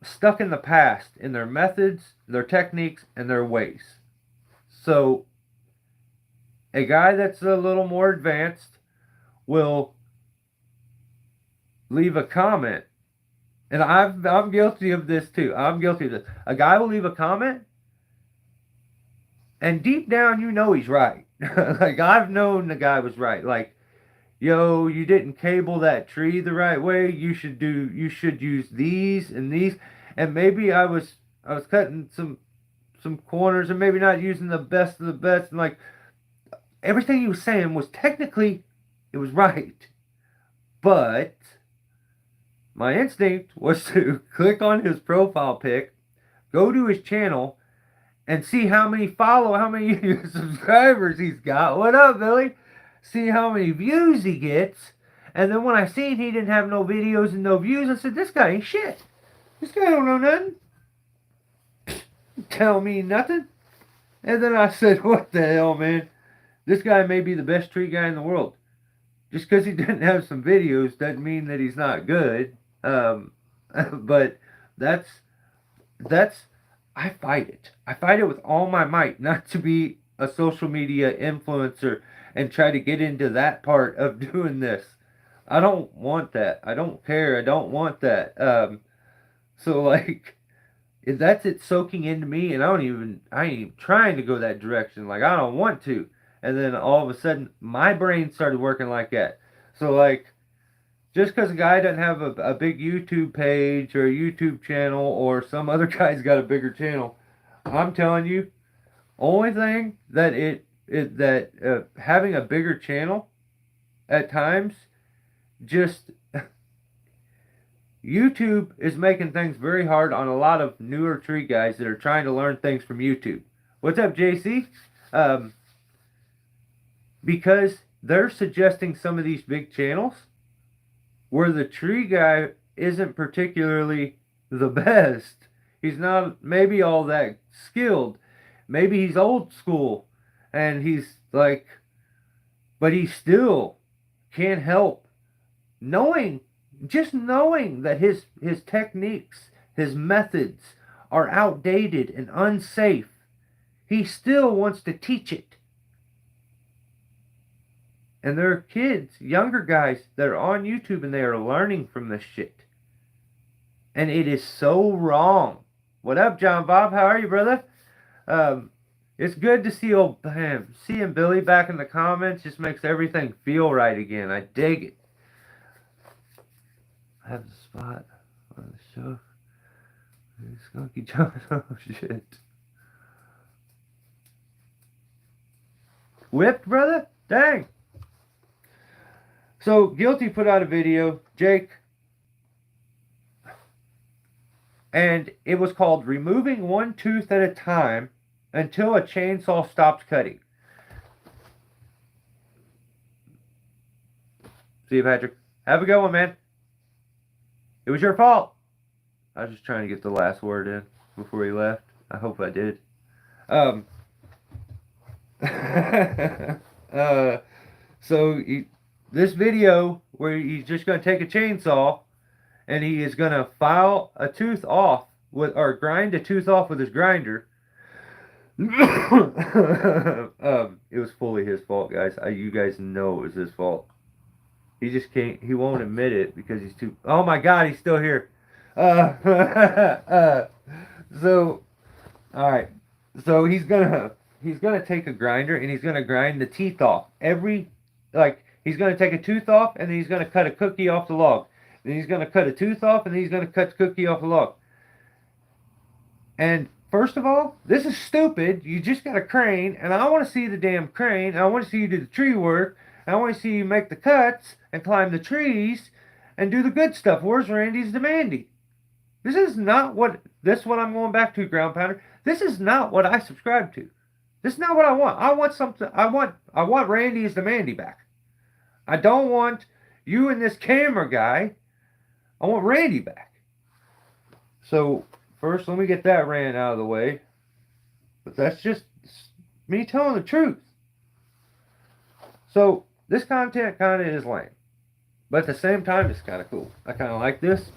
stuck in the past in their methods, their techniques, and their ways. So a guy that's a little more advanced will leave a comment, and I'm guilty of this too. I'm guilty of this. A guy will leave a comment, and deep down you know he's right. Like I've known the guy was right. Like, yo, you didn't cable that tree the right way. You should use these and these, and maybe I was cutting some corners and maybe not using the best of the best, and like everything he was saying was technically It was right. But my instinct was to click on his profile pic, go to his channel, and see how many subscribers he's got. What up, Billy? See how many views he gets. And then when I seen he didn't have no videos and no views, I said, this guy ain't shit. This guy don't know nothing. Tell me nothing. And then I said, what the hell, man? This guy may be the best tree guy in the world. Just because he didn't have some videos doesn't mean that he's not good. But that's I fight it. I fight it with all my might not to be a social media influencer and try to get into that part of doing this. I don't want that. I don't care. I don't want that. So like, if that's it soaking into me, and I ain't even trying to go that direction. Like, I don't want to. And then all of a sudden, my brain started working like that. So like, just because a guy doesn't have a big YouTube page or a YouTube channel, or some other guy's got a bigger channel, I'm telling you, only thing that having a bigger channel at times, just YouTube is making things very hard on a lot of newer tree guys that are trying to learn things from YouTube. What's up, JC? Because they're suggesting some of these big channels where the tree guy isn't particularly the best. He's not maybe all that skilled. Maybe he's old school, and he's like, but he still can't help knowing that his techniques, his methods are outdated and unsafe. He still wants to teach it. And there are kids, younger guys, that are on YouTube and they are learning from this shit. And it is so wrong. What up, John Bob? How are you, brother? It's good to see seeing Billy back in the comments just makes everything feel right again. I dig it. I have the spot on the show. Skunky John. Oh, shit. Whipped, brother? Dang. So, Guilty put out a video, Jake, and it was called Removing One Tooth at a Time Until a Chainsaw Stops Cutting. See you, Patrick. Have a good one, man. It was your fault. I was just trying to get the last word in before he left. I hope I did. This video where he's just going to take a chainsaw and he is going to file a tooth off or grind a tooth off with his grinder. It was fully his fault, guys. You guys know it was his fault. He just can't. He won't admit it because he's too. Oh my God, he's still here. So, all right. So he's gonna take a grinder and he's gonna grind the teeth off. He's gonna take a tooth off and then he's gonna cut a cookie off the log. Then he's gonna cut a tooth off and then he's gonna cut the cookie off the log. And first of all, this is stupid. You just got a crane, and I want to see the damn crane. I want to see you do the tree work. I want to see you make the cuts and climb the trees and do the good stuff. Where's Randy's Demandy? This is not what I'm going back to, Ground Pounder. This is not what I subscribe to. This is not what I want. I want something. I want Randy's Demandy back. I don't want you and this camera guy. I want Randy back. So first, let me get that rant out of the way. But that's just me telling the truth. So this content kind of is lame. But at the same time, it's kind of cool. I kind of like this.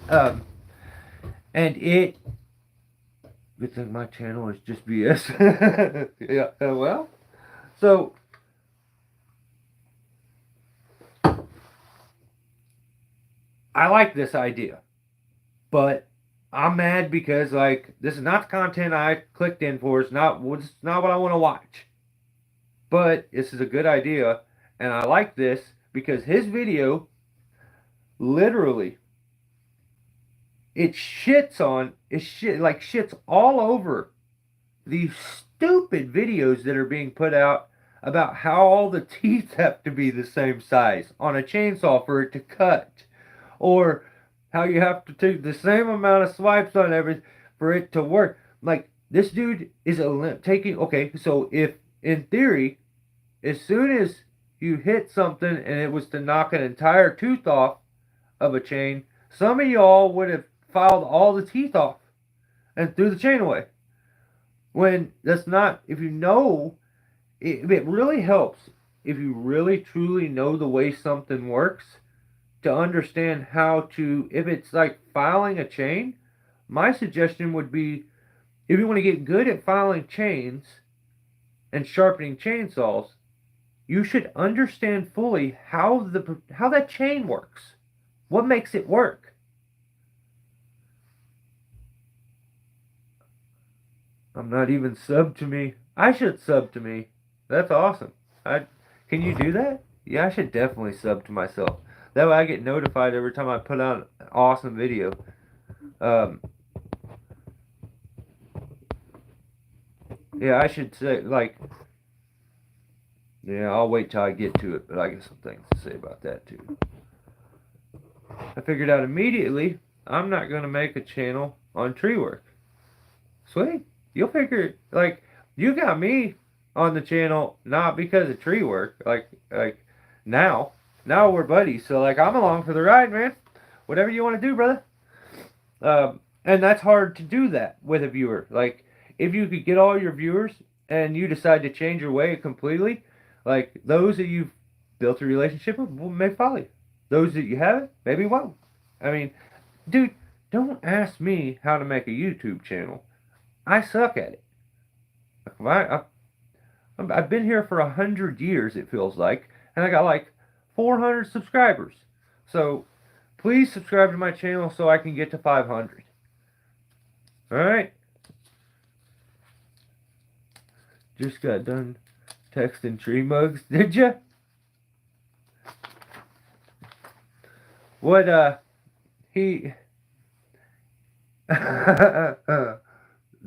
Good thing my channel is just BS. Yeah, well. So, I like this idea. But I'm mad because, this is not the content I clicked in for. It's not what I want to watch. But this is a good idea. And I like this because his video, literally, it shits all over these stupid videos that are being put out about how all the teeth have to be the same size on a chainsaw for it to cut, or how you have to take the same amount of swipes on everything for it to work. Like, this dude is taking, okay, so if in theory, as soon as you hit something and it was to knock an entire tooth off of a chain, some of y'all would have filed all the teeth off and threw the chain away. When that's not, if you know, it really helps if you really truly know the way something works to understand how to, if it's like filing a chain, my suggestion would be, if you want to get good at filing chains and sharpening chainsaws, you should understand fully how that chain works. What makes it work? I'm not even sub to me. I should sub to me. That's awesome. Can you do that? Yeah, I should definitely sub to myself. That way I get notified every time I put out an awesome video. Um, yeah, I should say, like, yeah, I'll wait till I get to it, but I got some things to say about that too. I figured out immediately I'm not going to make a channel on tree work. Sweet. You'll figure, like, you got me on the channel not because of tree work. Like now we're buddies. So, like, I'm along for the ride, man. Whatever you want to do, brother. And that's hard to do that with a viewer. Like, if you could get all your viewers and you decide to change your way completely, like, those that you've built a relationship with may follow you. Those that you haven't, maybe won't. I mean, dude, don't ask me how to make a YouTube channel. I suck at it. I've been here for 100 years, it feels like, and I got like 400 subscribers. So please subscribe to my channel so I can get to 500. Alright? Just got done texting tree mugs, did ya? What, he...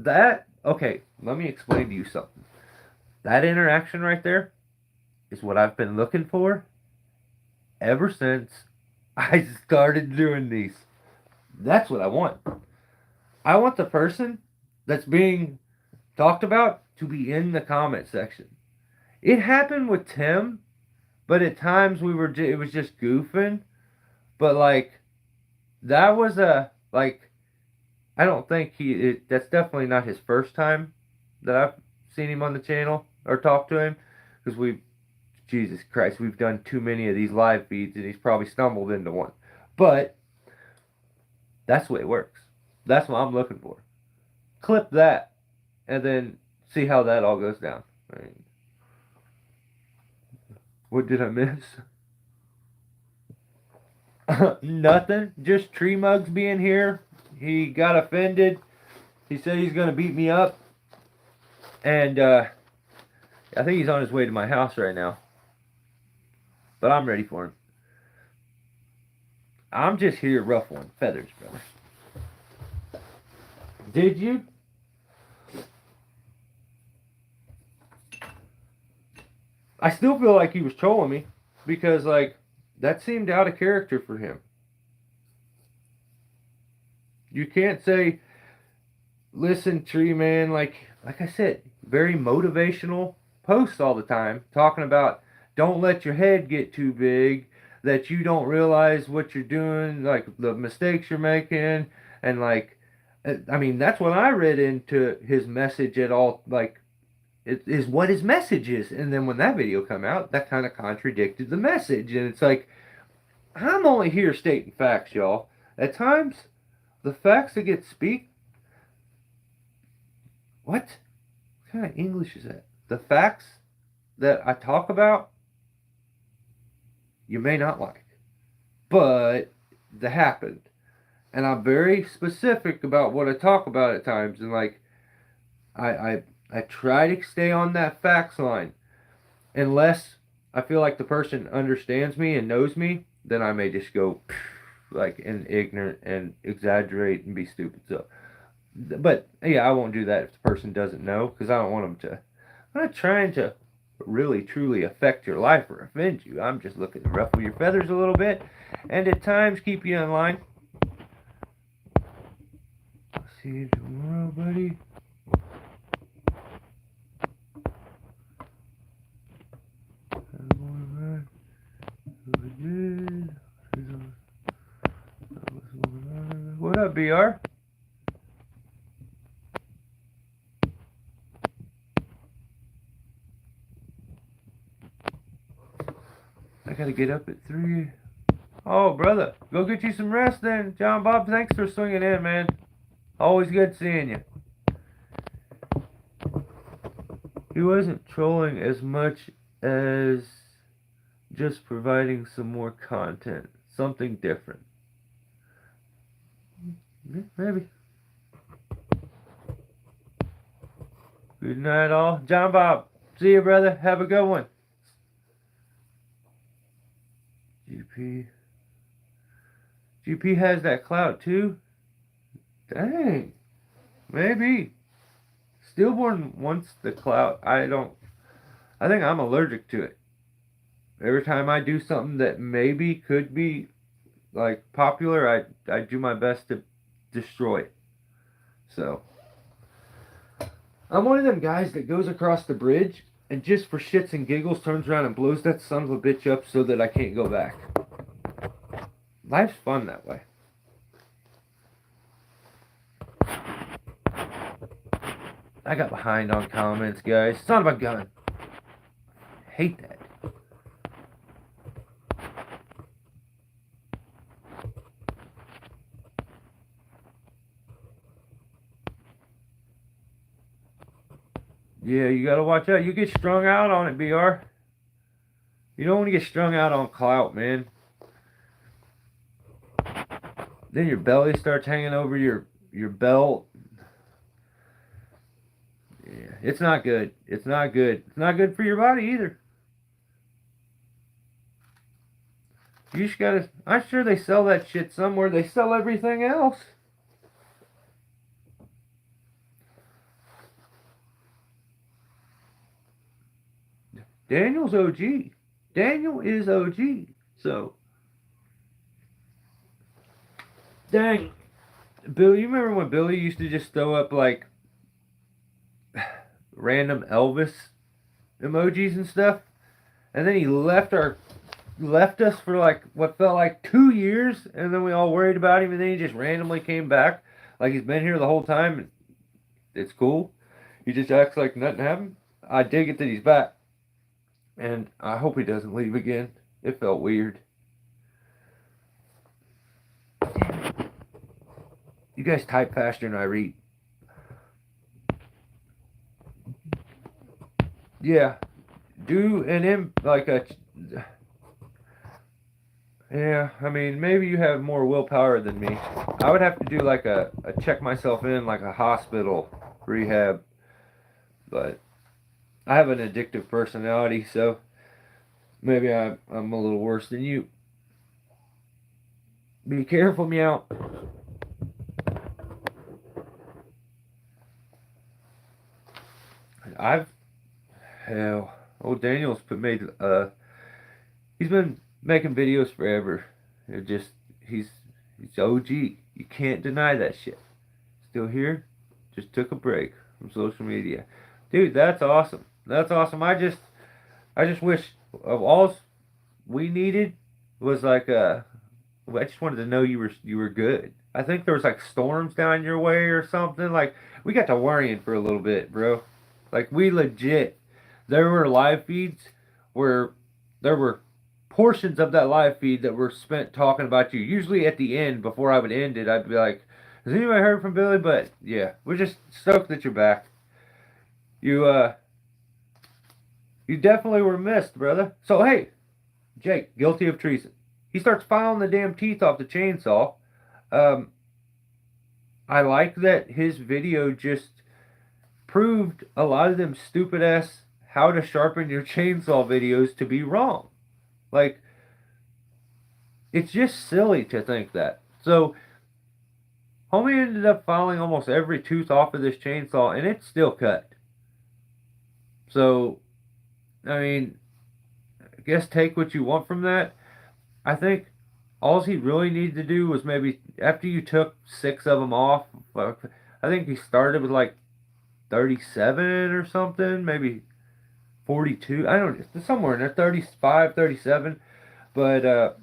That, okay, let me explain to you something. That interaction right there is what I've been looking for ever since I started doing these. That's what I want. I want the person that's being talked about to be in the comment section. It happened with Tim, but at times it was just goofing. But like, that was I don't think that's definitely not his first time that I've seen him on the channel or talked to him, because Jesus Christ, we've done too many of these live feeds and he's probably stumbled into one. But that's the way it works. That's what I'm looking for. Clip that and then see how that all goes down. I mean, what did I miss? Nothing. Just Tree Mugs being here. He got offended. He said he's going to beat me up. And I think he's on his way to my house right now. But I'm ready for him. I'm just here ruffling feathers, brother. Did you? I still feel like he was trolling me. Because, like, that seemed out of character for him. You can't say, listen, Tree Man, like I said, very motivational posts all the time, talking about don't let your head get too big, that you don't realize what you're doing, like the mistakes you're making, and like, I mean, that's what I read into his message at all, like, it is what his message is. And then when that video came out, that kind of contradicted the message, and it's like, I'm only here stating facts, y'all. At times, the facts that get speak. What kind of English is that? The facts that I talk about, you may not like, but they happened, and I'm very specific about what I talk about at times. And like, I try to stay on that facts line, unless I feel like the person understands me and knows me. Then I may just go like and ignorant and exaggerate and be stupid. So, but yeah, I won't do that if the person doesn't know, because I don't want them to. I'm not trying to really truly affect your life or offend you. I'm just looking to ruffle your feathers a little bit and at times keep you in line. See you tomorrow, buddy. What up, BR? I gotta get up at 3. Oh, brother, go get you some rest then. John Bob, thanks for swinging in, man. Always good seeing you. He wasn't trolling as much as just providing some more content. Something different. Yeah, maybe. Good night, all. John Bob, see you, brother. Have a good one. GP has that clout too? Dang. Maybe. Stillborn wants the clout. I think I'm allergic to it. Every time I do something that maybe could be like popular, I do my best to destroy it. So I'm one of them guys that goes across the bridge and just for shits and giggles turns around and blows that son of a bitch up so that I can't go back. Life's fun that way. I got behind on comments, guys. Son of a gun. Hate that. Yeah, you gotta watch out. You get strung out on it, BR. You don't want to get strung out on clout, man. Then your belly starts hanging over your belt. Yeah, it's not good. It's not good. It's not good for your body either. You just gotta. I'm sure they sell that shit somewhere. They sell everything else. Daniel's OG. Daniel is OG. So. Dang. Billy, you remember when Billy used to just throw up like random Elvis emojis and stuff? And then he left us for like what felt like 2 years, and then we all worried about him, and then he just randomly came back like he's been here the whole time, and it's cool. He just acts like nothing happened. I dig it that he's back, and I hope he doesn't leave again. It felt weird. You guys type faster than I read. Yeah, do an like a. Yeah, I mean, maybe you have more willpower than me. I would have to do like a check myself in, like a hospital rehab. But I have an addictive personality, so maybe I'm a little worse than you. Be careful, meow. Hell, old Daniel's he's been making videos forever. He's OG. You can't deny that shit. Still here, just took a break from social media. Dude, that's awesome. That's awesome. I just wish of all we needed was like I just wanted to know you were good. I think there was like storms down your way or something. Like we got to worrying for a little bit, bro. Like we legit there were live feeds where there were portions of that live feed that were spent talking about you. Usually at the end, before I would end it, I'd be like, "Has anybody heard from Billy?" But yeah, we're just stoked that you're back. You you definitely were missed, brother. So hey, Jake, guilty of treason. He starts filing the damn teeth off the chainsaw. Um, I like that his video just proved a lot of them stupid ass how to sharpen your chainsaw videos to be wrong. Like, it's just silly to think that. So, homie ended up filing almost every tooth off of this chainsaw, and it's still cut. So, I mean, I guess take what you want from that. I think all he really needed to do was maybe after you took 6 of them off. I think he started with like 37 or something, maybe 42. I don't know, somewhere in there, 35, 37. But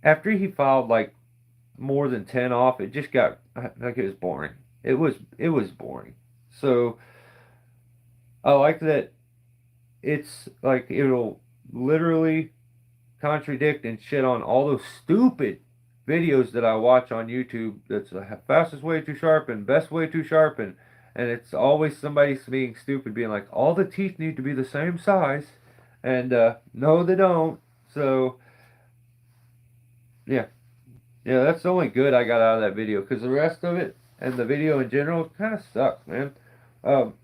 after he filed like more than 10 off, it just got like it was boring. It was boring. So I like that it's like it'll literally contradict and shit on all those stupid videos that I watch on YouTube. That's the fastest way too sharp and best way too sharp, and it's always somebody being stupid, being like, all the teeth need to be the same size, and no, they don't. So yeah, yeah, that's the only good I got out of that video, because the rest of it and the video in general kind of sucks, man. Um,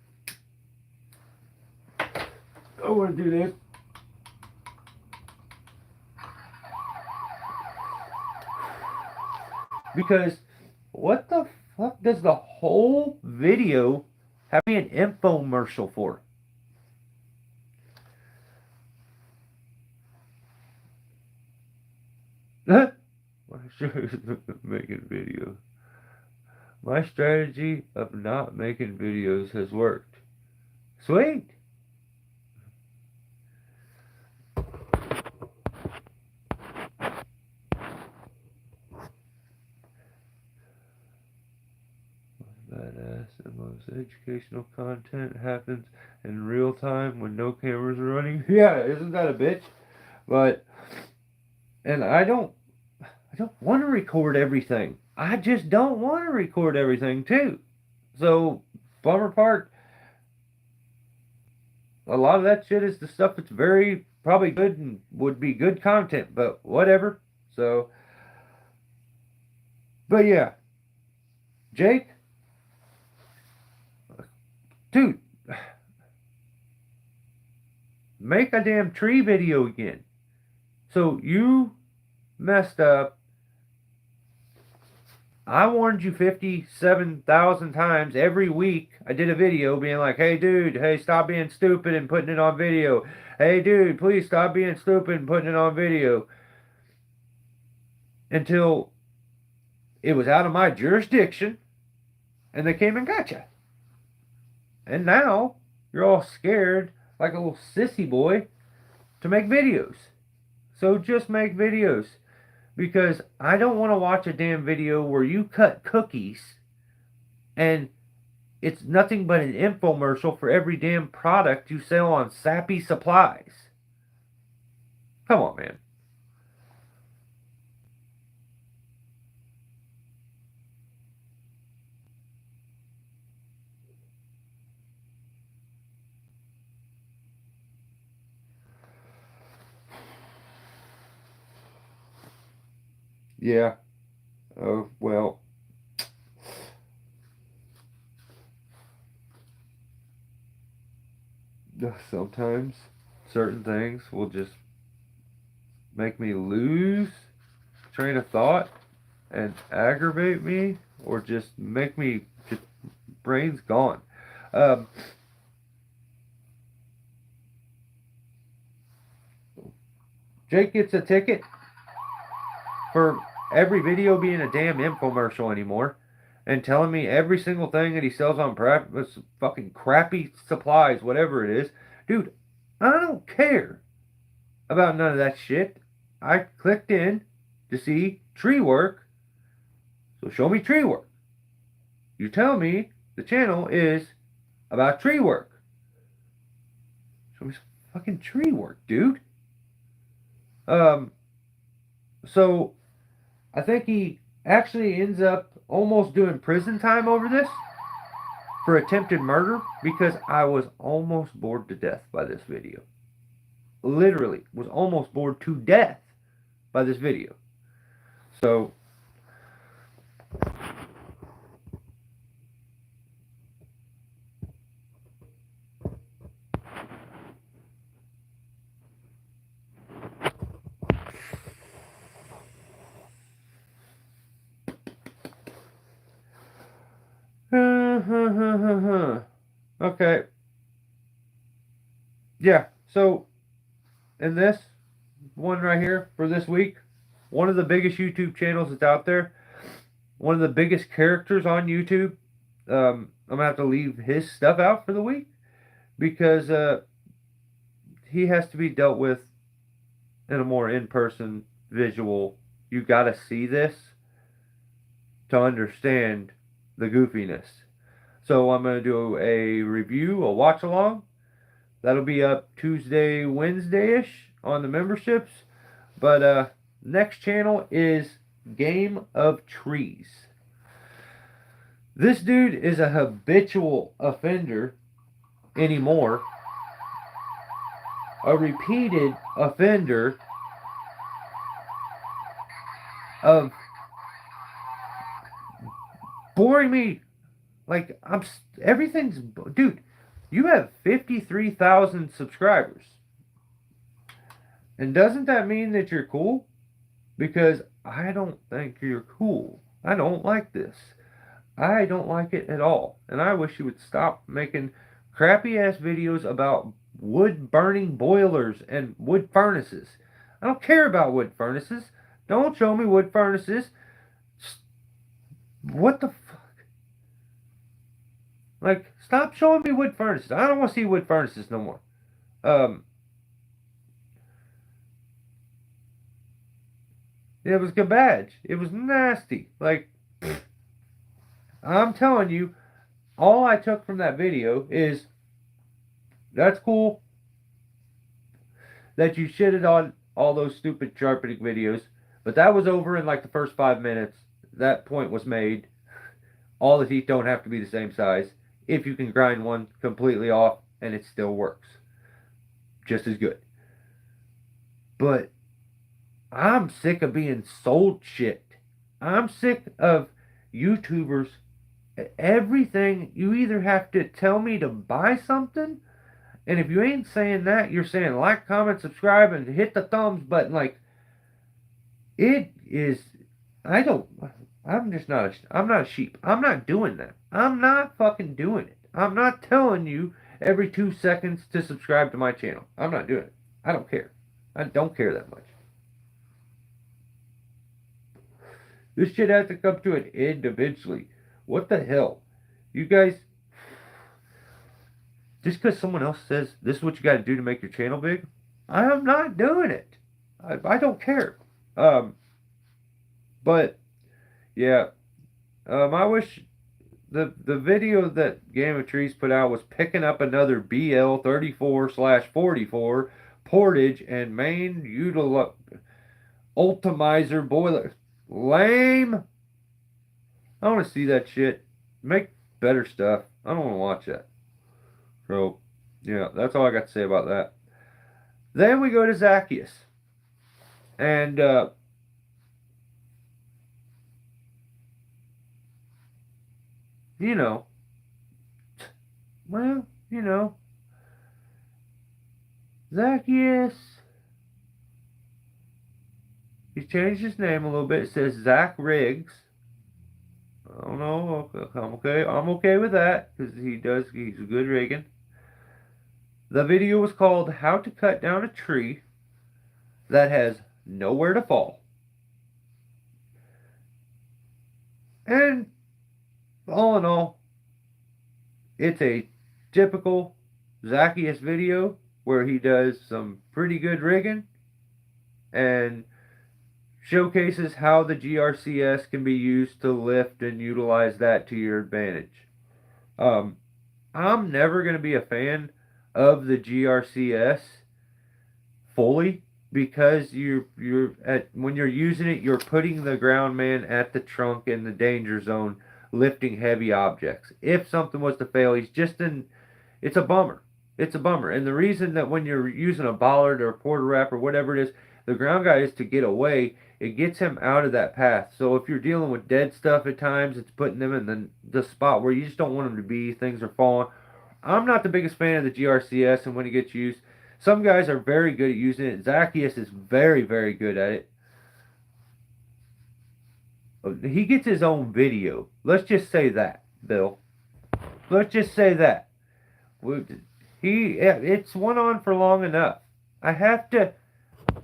I want to do this. Because what the fuck does the whole video have to be an infomercial for? My strategy of making videos. My strategy of not making videos has worked. Sweet. Badass and most educational content happens in real time when no cameras are running. Yeah, isn't that a bitch? But and I don't want to record everything. I just don't want to record everything too. So bummer part, a lot of that shit is the stuff that's very probably good and would be good content, but whatever. So, but yeah, Jake, dude, make a damn tree video again. So you messed up. I warned you 57,000 times every week. I did a video being like, hey, dude, hey, stop being stupid and putting it on video. Hey, dude, please stop being stupid and putting it on video. Until it was out of my jurisdiction and they came and got you. And now you're all scared like a little sissy boy to make videos. So just make videos. Because I don't want to watch a damn video where you cut cookies and it's nothing but an infomercial for every damn product you sell on Sappy Supplies. Come on, man. Yeah. Oh, well. Sometimes certain things will just make me lose train of thought and aggravate me or just make me just brain's gone. Um, Jake gets a ticket for every video being a damn infomercial anymore and telling me every single thing that he sells on fucking crappy supplies, whatever it is. Dude, I don't care about none of that shit. I clicked in to see tree work, so show me tree work. You tell me the channel is about tree work. Show me some fucking tree work, dude. Um, so I think he actually ends up almost doing prison time over this for attempted murder because I was almost bored to death by this video. Literally, was almost bored to death by this video. So, okay. yeah, so in this one right here for this week, one of the biggest YouTube channels that's out there, one of the biggest characters on YouTube. I'm gonna have to leave his stuff out for the week because he has to be dealt with in a more in-person visual. You gotta see this to understand the goofiness. So I'm gonna do a review, a watch along. That'll be up Tuesday, Wednesday-ish on the memberships. But next channel is Game of Trees. This dude is a habitual offender anymore. A repeated offender of boring me. Like, everything's, dude, you have 53,000 subscribers. And doesn't that mean that you're cool? Because I don't think you're cool. I don't like this. I don't like it at all. And I wish you would stop making crappy ass videos about wood burning boilers and wood furnaces. I don't care about wood furnaces. Don't show me wood furnaces. What the fuck? Like, stop showing me wood furnaces. I don't want to see wood furnaces no more. It was garbage. It was nasty. Like, I'm telling you, all I took from that video is that's cool that you shitted on all those stupid sharpening videos, but that was over in like the first 5 minutes. That point was made. All the teeth don't have to be the same size. If you can grind one completely off and it still works just as good. But I'm sick of being sold shit. I'm sick of YouTubers. Everything, you either have to tell me to buy something, and if you ain't saying that, you're saying like, comment, subscribe, and hit the thumbs button. Like, it is, I'm just not, I'm not a sheep. I'm not doing that. I'm not fucking doing it. I'm not telling you every 2 seconds to subscribe to my channel. I'm not doing it. I don't care. I don't care that much. This shit has to come to an end eventually. What the hell? You guys, just because someone else says this is what you got to do to make your channel big, I am not doing it. I don't care. But yeah, I wish the video that Game of Trees put out was picking up another BL 34/44 portage and main ultimizer boiler. Lame. I want to see that shit. Make better stuff. I don't want to watch that. So, yeah, that's all I got to say about that. Then we go to Zacchaeus. And, you know, well, you know, Zacchaeus, he's changed his name a little bit. It says Zach Riggs. I don't know. I'm okay. I'm okay with that because he's a good rigging. The video was called How to Cut Down a Tree That Has Nowhere to Fall. And all in all, it's a typical Zacchaeus video where he does some pretty good rigging and showcases how the GRCS can be used to lift and utilize that to your advantage. I'm never going to be a fan of the GRCS fully because when you're using it, you're putting the ground man at the trunk in the danger zone, lifting heavy objects. If something was to fail, it's a bummer. It's a bummer. And the reason that when you're using a bollard or a quarter wrap or whatever it is, the ground guy is to get away. It gets him out of that path. So if you're dealing with dead stuff at times, it's putting them in the spot where you just don't want them to be. Things are falling. I'm not the biggest fan of the GRCS and when it gets used. Some guys are very good at using it. Zacchaeus is very, very good at it. He gets his own video. Let's just say that, Bill. Let's just say that. It's went on for long enough. I have to,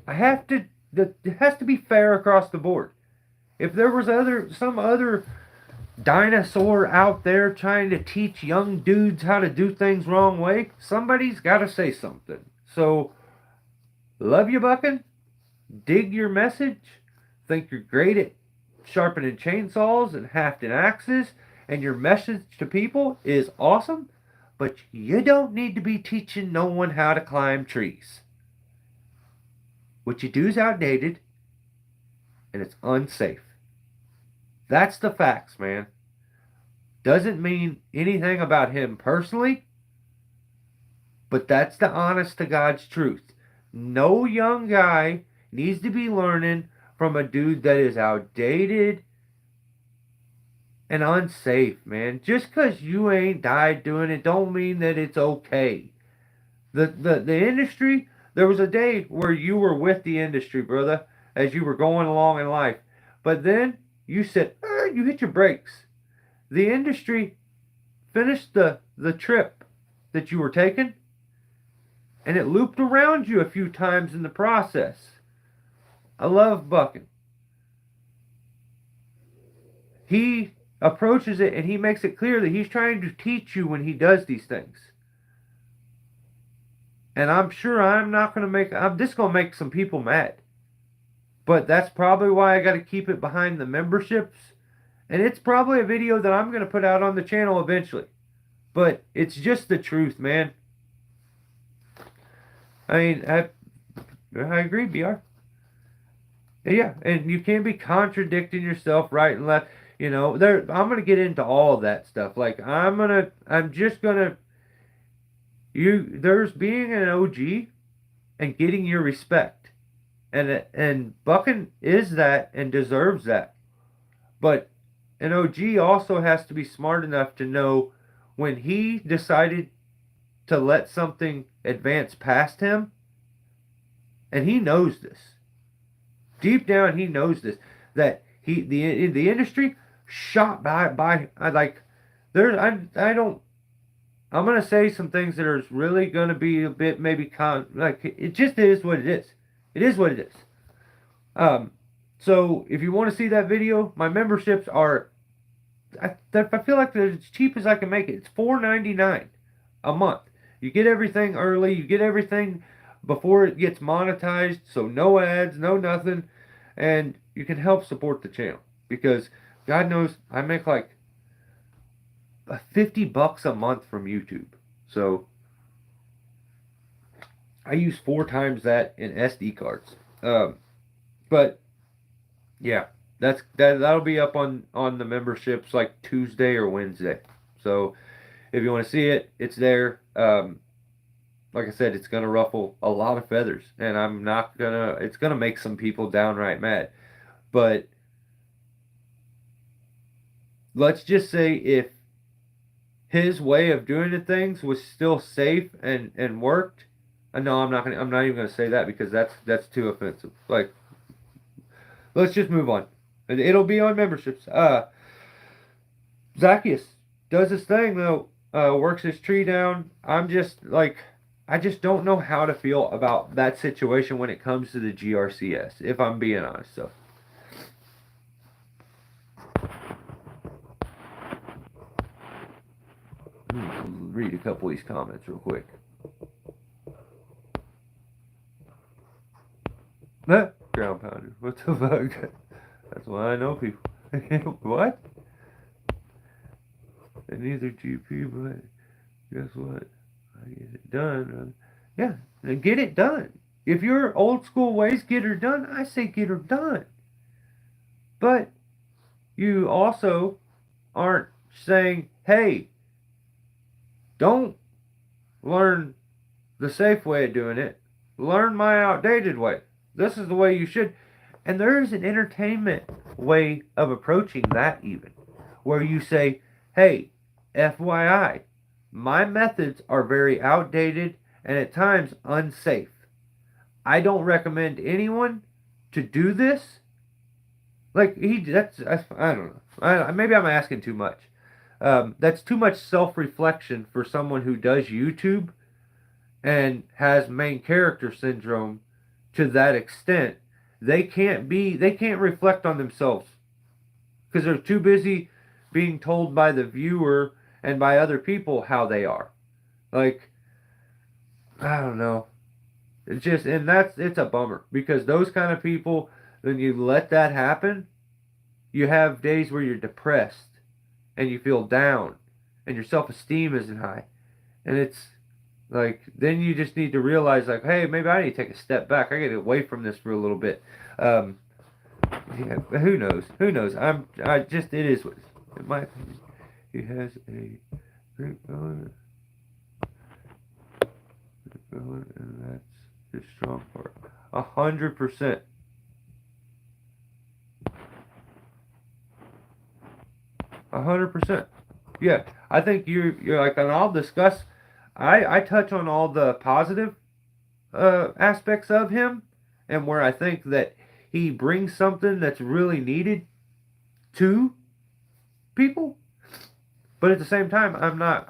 it has to be fair across the board. If there was some other dinosaur out there trying to teach young dudes how to do things wrong way, somebody's got to say something. So, love you, Buckin. Dig your message. Think you're great at sharpening chainsaws and hafting axes, and your message to people is awesome, but you don't need to be teaching no one how to climb trees. What you do is outdated, and it's unsafe. That's the facts, man. Doesn't mean anything about him personally, but that's the honest to God's truth. No young guy needs to be learning from a dude that is outdated and unsafe, man. Just because you ain't died doing it don't mean that it's okay. The industry, there was a day where you were with the industry, brother, as you were going along in life. But then you said, you hit your brakes. The industry finished the trip that you were taking, and it looped around you a few times in the process. I love Buckin. He approaches it and he makes it clear that he's trying to teach you when he does these things. And I'm sure I'm just going to make some people mad. But that's probably why I got to keep it behind the memberships. And it's probably a video that I'm going to put out on the channel eventually. But it's just the truth, man. I mean, I agree, BR. Yeah, and you can't be contradicting yourself right and left. You know, I'm going to get into all of that stuff. Like, there's being an OG and getting your respect. And Buckin is that and deserves that. But an OG also has to be smart enough to know when he decided to let something advance past him, and he knows this. Deep down, he knows this. That the industry shot by like there. I'm gonna say some things that are really gonna be a bit maybe like it just is what it is. It is what it is. So if you want to see that video, my memberships are. I feel like they're as cheap as I can make it. It's $4.99 a month. You get everything early. You get everything before it gets monetized. So no ads, no nothing. And you can help support the channel. Because God knows I make like $50 a month from YouTube. So I use 4 times that in SD cards. But yeah, that'll be up on the memberships like Tuesday or Wednesday. So if you want to see it, it's there. Like I said, it's gonna ruffle a lot of feathers, and it's gonna make some people downright mad. But let's just say if his way of doing the things was still safe and worked, no, I'm not even gonna say that because that's too offensive. Like, let's just move on. It'll be on memberships. Zacchaeus does his thing though. Works his tree down. I just don't know how to feel about that situation when it comes to the GRCS, if I'm being honest. So. Read a couple of these comments real quick. Ground pounder. What the fuck? That's why I know people. What? And neither GP, but guess what? I get it done. Yeah, get it done. If you're old school ways, get her done. I say get her done. But you also aren't saying, hey, don't learn the safe way of doing it. Learn my outdated way. This is the way you should. And there is an entertainment way of approaching that even. Where you say, hey, FYI, my methods are very outdated and at times unsafe. I don't recommend anyone to do this. Like, I don't know. Maybe I'm asking too much. That's too much self-reflection for someone who does YouTube. and has main character syndrome to that extent, they can't reflect on themselves because they're too busy being told by the viewer and by other people how they are. Like, I don't know. It's just, and it's a bummer because those kind of people, when you let that happen, you have days where you're depressed and you feel down and your self-esteem isn't high. And it's like, then you just need to realize, like, hey, maybe I need to take a step back. I got to get away from this for a little bit. Yeah, who knows? Who knows? It is what, in my opinion, he has a great villain, and that's his strong part. 100%. 100%. Yeah, I think you're like, and I'll discuss. I touch on all the positive aspects of him, and where I think that he brings something that's really needed to people. But at the same time, I'm not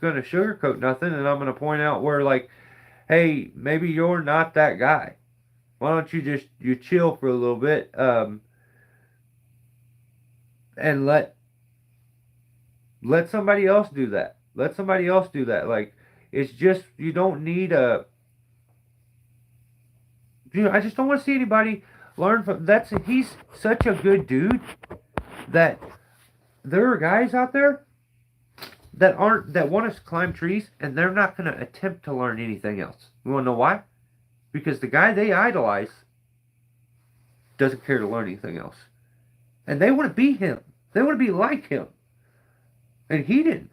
gonna sugarcoat nothing, and I'm gonna point out where, like, hey, maybe you're not that guy. Why don't you chill for a little bit, and let somebody else do that. Let somebody else do that. Like, it's just, you don't need a. I just don't want to see anybody learn from. He's such a good dude that there are guys out there that want to climb trees and they're not going to attempt to learn anything else. You want to know why? Because the guy they idolize doesn't care to learn anything else, and they want to be him. They want to be like him, and he didn't.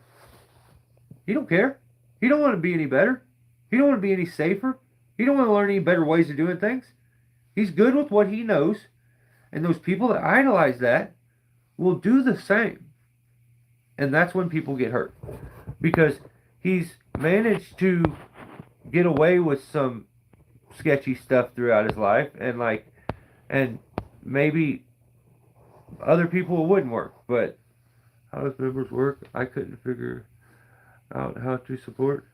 He don't care. He don't want to be any better. He don't want to be any safer. He don't want to learn any better ways of doing things. He's good with what he knows, and those people that idolize that will do the same. And that's when people get hurt. Because he's managed to get away with some sketchy stuff throughout his life, and maybe other people wouldn't work. But how does members work? I couldn't figure out how to support.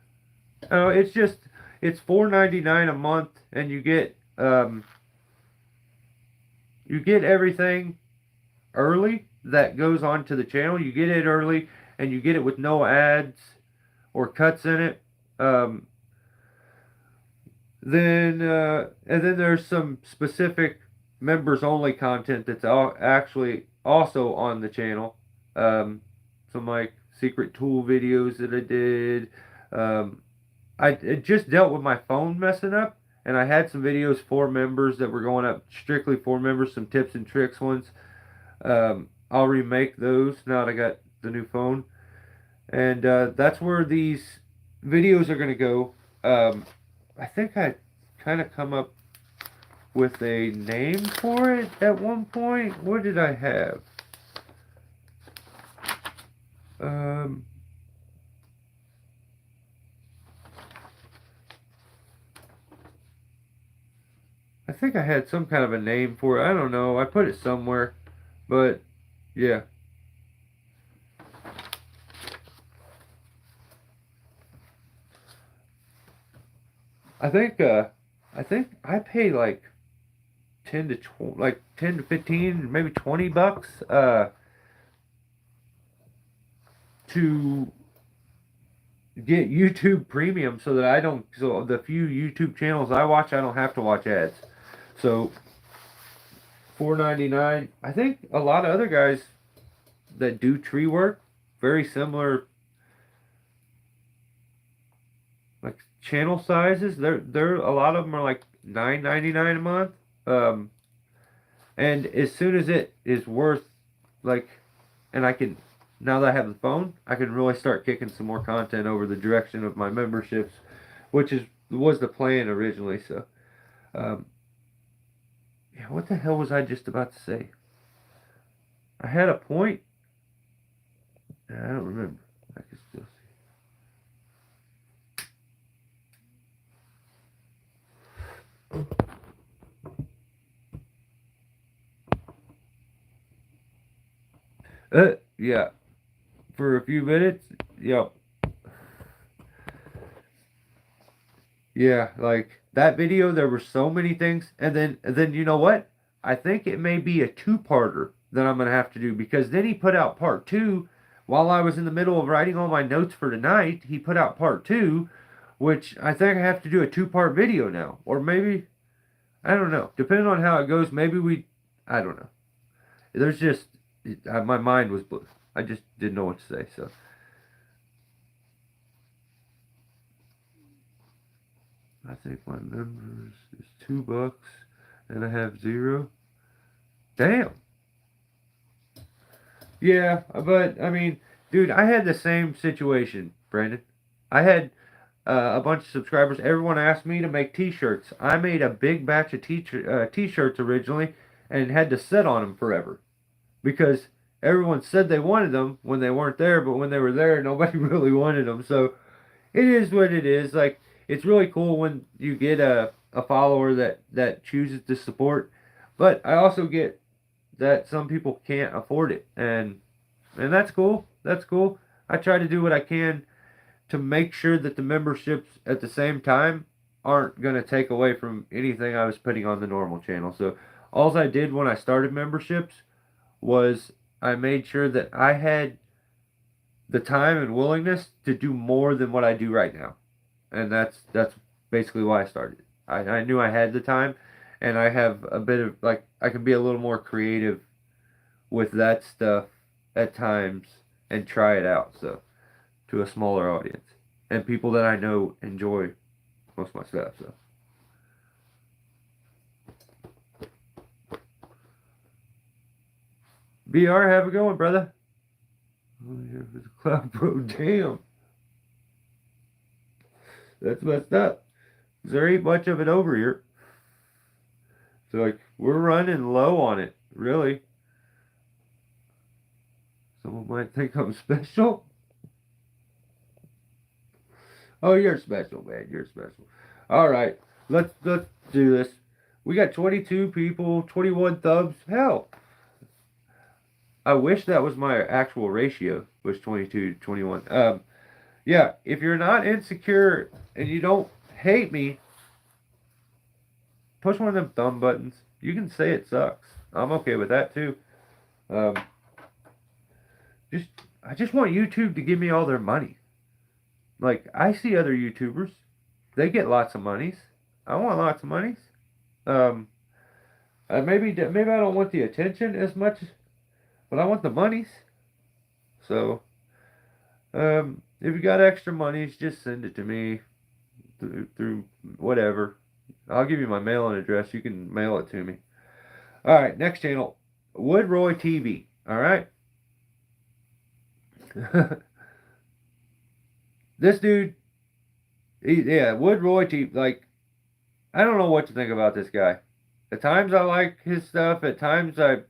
Oh, it's $4.99 a month, and you get everything early that goes onto the channel. You get it early, and you get it with no ads or cuts in it. And then there's some specific members only content that's actually also on the channel. Some like secret tool videos that I did. I just dealt with my phone messing up, and I had some videos for members that were going up strictly for members, some tips and tricks ones. I'll remake those now that I got the new phone, and that's where these videos are going to go. I think I kind of come up with a name for it at one point. What did I have? I think I had some kind of a name for it. I don't know. I put it somewhere, but yeah. I think I pay like 10 to 15, maybe $20 to get YouTube Premium, so that so the few YouTube channels I watch, I don't have to watch ads. So $4.99. I think a lot of other guys that do tree work, very similar, like channel sizes. They're a lot of them are like $9.99 a month. And as soon as it is worth, like, and I can, now that I have the phone, I can really start kicking some more content over the direction of my memberships, which was the plan originally. So, yeah, what the hell was I just about to say? I had a point. I don't remember. I can still see. Yeah. For a few minutes. Yep. Yeah, like that video, there were so many things, and then you know what? I think it may be a two-parter that I'm gonna have to do because then he put out part two while I was in the middle of writing all my notes for tonight. He put out part two, which I think I have to do a two-part video now, or maybe I don't know. Depending on how it goes, maybe I don't know. There's just my mind was blue. I just didn't know what to say. So I think my members is $2, and I have 0. Damn. Yeah, but I mean, dude, I had the same situation, Brandon. I had a bunch of subscribers. Everyone asked me to make T-shirts. I made a big batch of T-shirts originally, and had to sit on them forever because everyone said they wanted them when they weren't there, but when they were there, nobody really wanted them. So it is what it is. Like it's really cool when you get a follower that chooses to support, but I also get that some people can't afford it, and that's cool. That's cool. I try to do what I can to make sure that the memberships at the same time aren't going to take away from anything I was putting on the normal channel. So all I did when I started memberships was I made sure that I had the time and willingness to do more than what I do right now. And that's basically why I started. I knew I had the time, and I have a bit of like I can be a little more creative with that stuff at times and try it out. So to a smaller audience and people that I know enjoy most of my stuff. So BR, have a good one, brother. Oh, yeah, it's a cloud, bro. Damn, that's messed up. There ain't much of it over here. So like we're running low on it, really. Someone might think I'm special. Oh, you're special, man. You're special. All right, let's do this. We got 22 people, 21 thumbs. Hell, I wish that was my actual ratio was 22 to 21. Yeah, if you're not insecure and you don't hate me, push one of them thumb buttons. You can say it sucks. I'm okay with that too. Um, just I just want YouTube to give me all their money. Like I see other YouTubers, they get lots of monies. I want lots of monies. Um, maybe I don't want the attention as much, but I want the monies. So, if you got extra monies, just send it to me through whatever. I'll give you my mailing address. You can mail it to me. All right, next channel, Woodroy TV. All right. This dude, yeah, Woodroy TV. Like, I don't know what to think about this guy. At times I like his stuff. At times I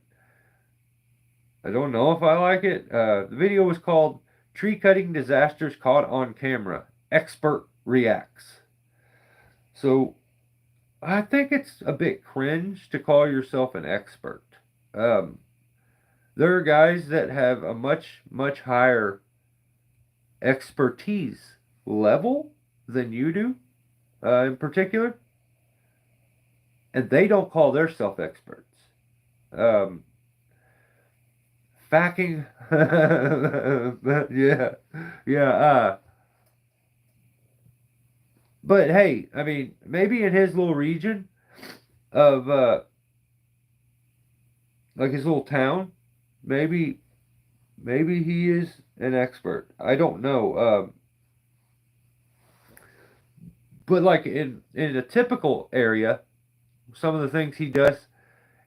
don't know if I like it. The video was called "Tree Cutting Disasters Caught on Camera." Expert reacts. So I think it's a bit cringe to call yourself an expert. Um, there are guys that have a much higher expertise level than you do, in particular, and they don't call themselves experts. Um, Facking, yeah, yeah. But hey, I mean, maybe in his little region of like his little town, maybe he is an expert. I don't know. But like in a typical area, some of the things he does,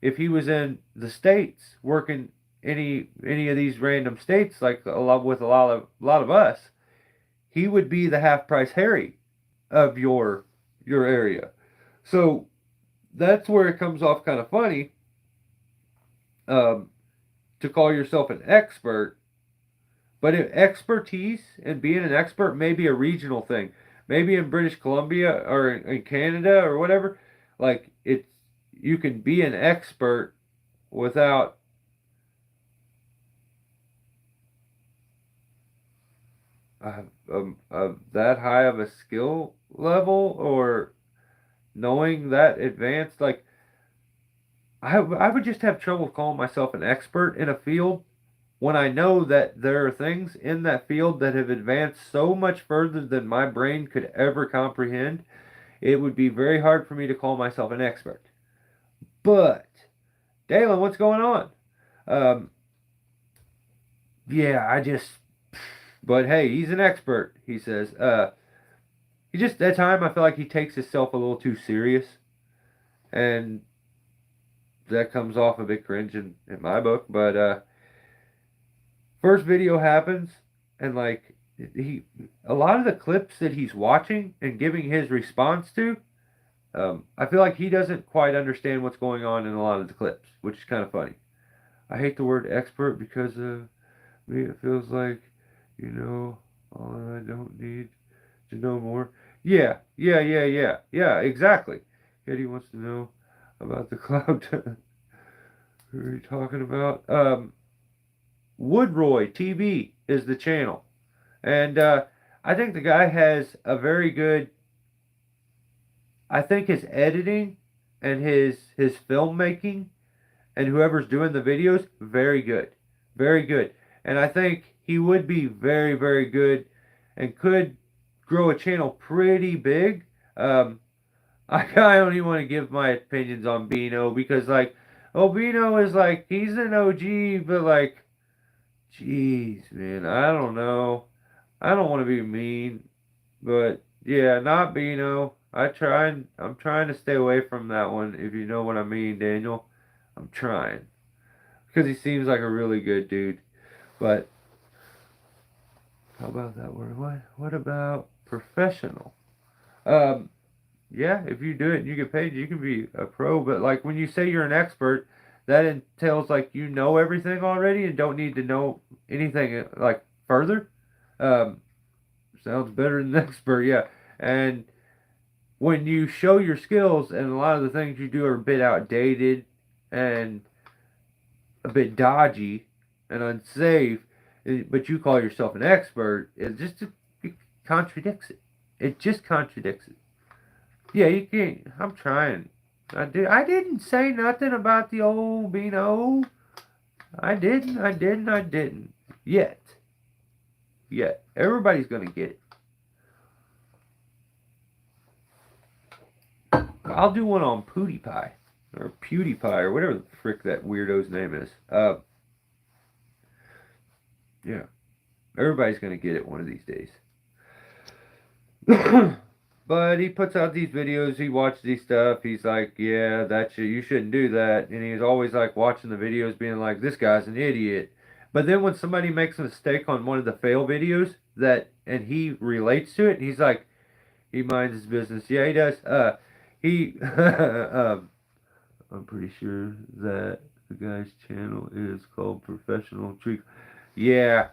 if he was in the states working any of these random states, like a lot of us, he would be the half price Harry of your area. So that's where it comes off kind of funny, um, to call yourself an expert. But expertise and being an expert may be a regional thing. Maybe in British Columbia or in Canada or whatever, like it's you can be an expert without that high of a skill level or knowing that advanced. Like, I would just have trouble calling myself an expert in a field when I know that there are things in that field that have advanced so much further than my brain could ever comprehend. It would be very hard for me to call myself an expert. But, Dalen, what's going on? Um, yeah, but hey, he's an expert, he says. He just, at time, I feel like he takes himself a little too serious. And that comes off a bit cringe in my book. But, first video happens, and like, a lot of the clips that he's watching and giving his response to, I feel like he doesn't quite understand what's going on in a lot of the clips, which is kind of funny. I hate the word expert because me it feels like, all I don't need to know more. Yeah, exactly. Eddie wants to know about the cloud. Who are you talking about? Woodroy TV is the channel. And I think the guy has a very good, I think his editing and his filmmaking and whoever's doing the videos, very good. Very good. And I think he would be very, very good and could grow a channel pretty big. I don't even want to give my opinions on Bino because, like, Bino is like, he's an OG, but, like, jeez, man, I don't know. I don't want to be mean, but yeah, not Bino. I'm trying to stay away from that one, if you know what I mean, Daniel. I'm trying. Because he seems like a really good dude. But how about that word? What about professional? Um, yeah, if you do it and you get paid, you can be a pro. But like when you say you're an expert, that entails like you know everything already and don't need to know anything like further. Um, sounds better than expert, yeah. And when you show your skills and a lot of the things you do are a bit outdated and a bit dodgy and unsafe, but you call yourself an expert, it contradicts it. It just contradicts it. Yeah, you can't. I'm trying. I didn't say nothing about the old Beano. I didn't. Yet. Yet. Everybody's gonna get it. I'll do one on PewDiePie. Or PewDiePie, or whatever the frick that weirdo's name is. Yeah. Everybody's gonna get it one of these days. But he puts out these videos, he watches these stuff, he's like, yeah, you shouldn't do that. And he's always like watching the videos being like, this guy's an idiot. But then when somebody makes a mistake on one of the fail videos and he relates to it, he's like, he minds his business. Yeah, he does. I'm pretty sure that the guy's channel is called Professional Tree. Yeah,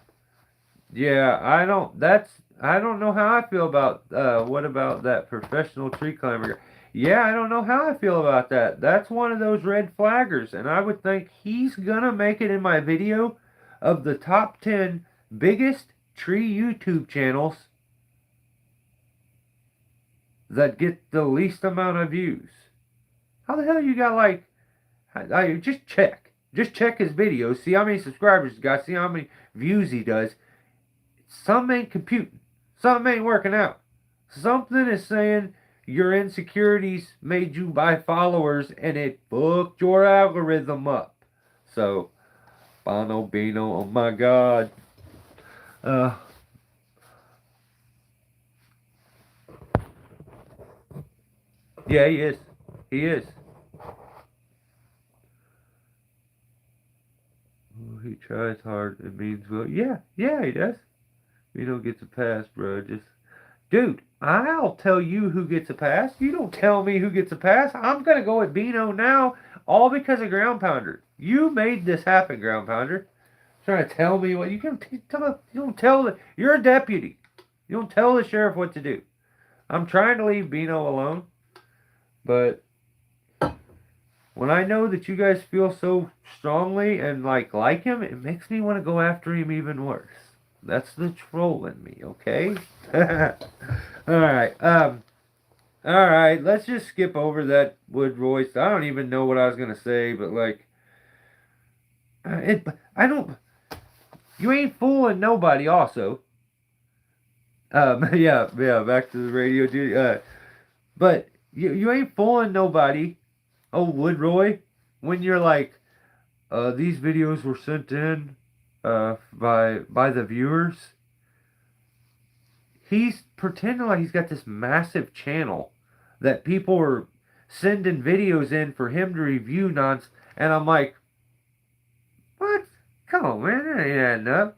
I don't know how I feel about, what about that professional tree climber? Yeah, I don't know how I feel about that. That's one of those red flaggers, and I would think he's gonna make it in my video of the top 10 biggest tree YouTube channels that get the least amount of views. How the hell you got like, just check. Just check his videos, see how many subscribers he's got, see how many views he does. Something ain't computing. Something ain't working out. Something is saying your insecurities made you buy followers and it fucked your algorithm up. So, Bono Bino, oh my god. Yeah, he is. He is. Oh, he tries hard. It means well. Yeah, he does. You don't get to pass, bro. Just, dude, I'll tell you who gets a pass. You don't tell me who gets a pass. I'm gonna go with Bino now, all because of Ground Pounder. You made this happen, Ground Pounder. Trying to tell me what you can tell. You don't tell. You're a deputy. You don't tell the sheriff what to do. I'm trying to leave Bino alone, but when I know that you guys feel so strongly and like him, it makes me want to go after him even worse. That's the troll in me, okay? Alright, alright, let's just skip over that Wood Royce. I don't even know what I was gonna say, but like, I don't, you ain't fooling nobody also. Yeah, back to the radio duty. But you ain't fooling nobody, oh Woodroy, when you're like, these videos were sent in, by the viewers. He's pretending like he's got this massive channel that people are sending videos in for him to review and I'm like, what? Come on, man, that ain't adding up.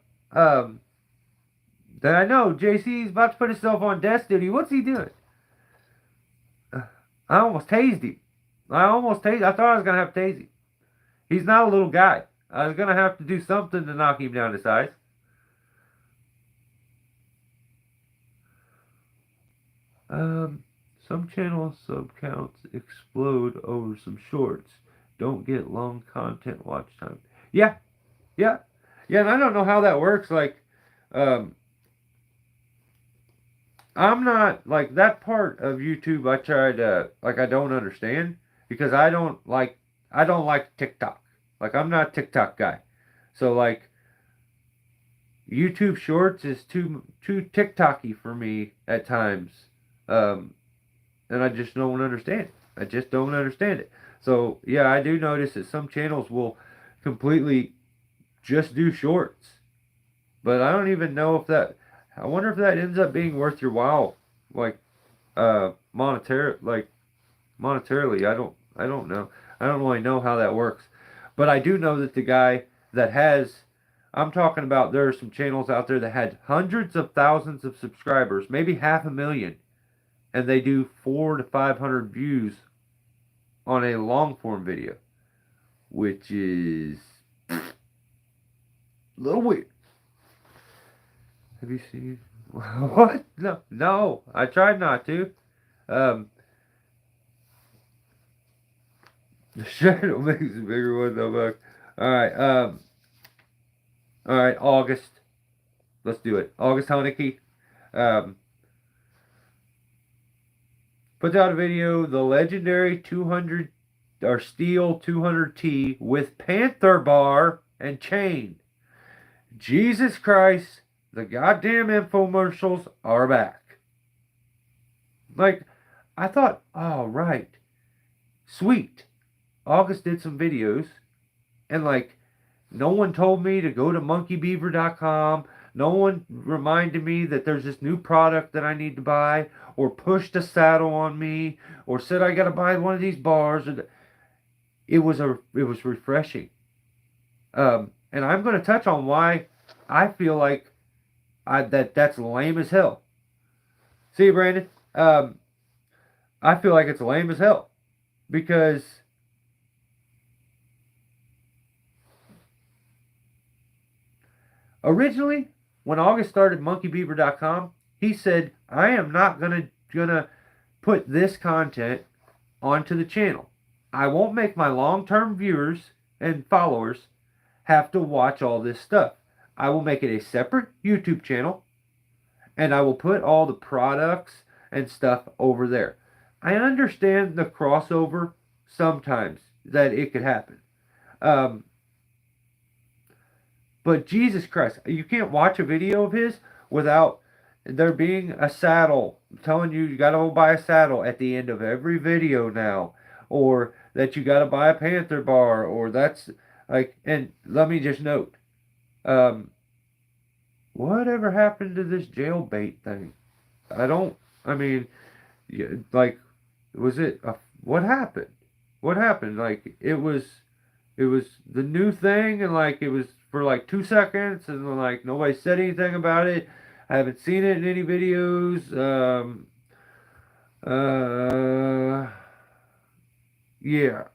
Then I know JC's about to put himself on death duty. What's he doing? I almost tased him. I thought I was gonna have to tase him. He's not a little guy. I was gonna have to do something to knock him down to size. Some channel sub counts explode over some shorts. Don't get long content watch time. Yeah, yeah, yeah. And I don't know how that works. Like, um, I'm not like that part of YouTube. I tried like I don't understand because I don't like TikTok. Like I'm not a TikTok guy. So like YouTube Shorts is too TikToky for me at times. Um, and I just don't understand it. I just don't understand it. So yeah, I do notice that some channels will completely just do shorts, but I don't even know if that. I wonder if that ends up being worth your while, like monetarily. I don't know. I don't really know how that works, but I do know that the guy that has. I'm talking about there are some channels out there that had hundreds of thousands of subscribers, maybe 500,000, and they do 400 to 500 views on a long form video, which is a little weird. Have you seen what? No, no. I tried not to. Um, the shadow makes a bigger one though. Buck. All right. All right. August. Let's do it. August Honeyke. Um, puts out a video. The legendary 200 or steel 200T with Panther bar and chain. Jesus Christ. The goddamn infomercials are back. Like, I thought, oh, right. Sweet. August did some videos, and like, no one told me to go to monkeybeaver.com. No one reminded me that there's this new product that I need to buy, or pushed a saddle on me, or said I gotta buy one of these bars. It was refreshing. And I'm gonna touch on why I feel like that's lame as hell. See, Brandon, I feel like it's lame as hell because originally when August started monkeybeaver.com, he said, I am not gonna put this content onto the channel. I won't make my long-term viewers and followers have to watch all this stuff. I will make it a separate YouTube channel, and I will put all the products and stuff over there. I understand the crossover sometimes that it could happen. But Jesus Christ, you can't watch a video of his without there being a saddle. I'm telling you, you gotta go buy a saddle at the end of every video now. Or that you gotta buy a Panther bar, or that's like, and let me just note, whatever happened to this jailbait thing? I mean, like, was it, what happened? What happened? Like, it was the new thing, and like, it was for like 2 seconds, and like, nobody said anything about it. I haven't seen it in any videos. Yeah.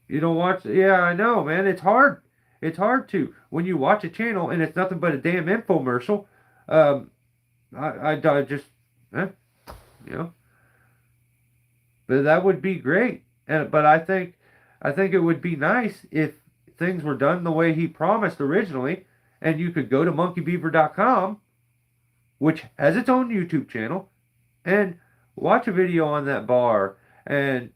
You don't watch, yeah, I know, man. It's hard. It's hard to, when you watch a channel and it's nothing but a damn infomercial, um, I just, eh, you know, but that would be great. But I think it would be nice if things were done the way he promised originally, And you could go to monkeybeaver.com, which has its own YouTube channel, and watch a video on that bar and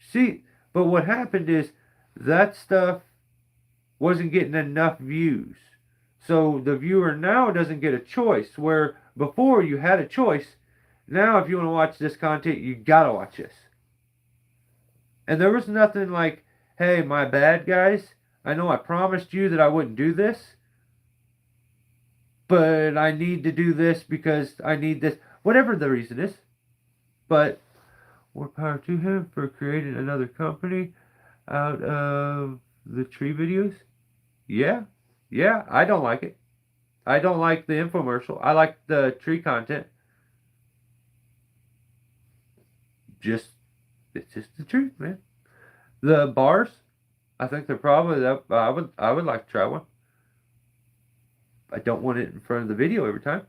see. But what happened is that stuff wasn't getting enough views. So the viewer now doesn't get a choice, where before you had a choice. Now if you want to watch this content, you gotta watch this. And there was nothing like, hey, my bad, guys. I know I promised you that I wouldn't do this, but I need to do this because I need this. Whatever the reason is. But more power to him for creating another company out of the tree videos. Yeah, I don't like it. I don't like the infomercial. I like the tree content. It's just the truth, man. The bars, I think they're probably up. I would like to try one. I don't want it in front of the video every time.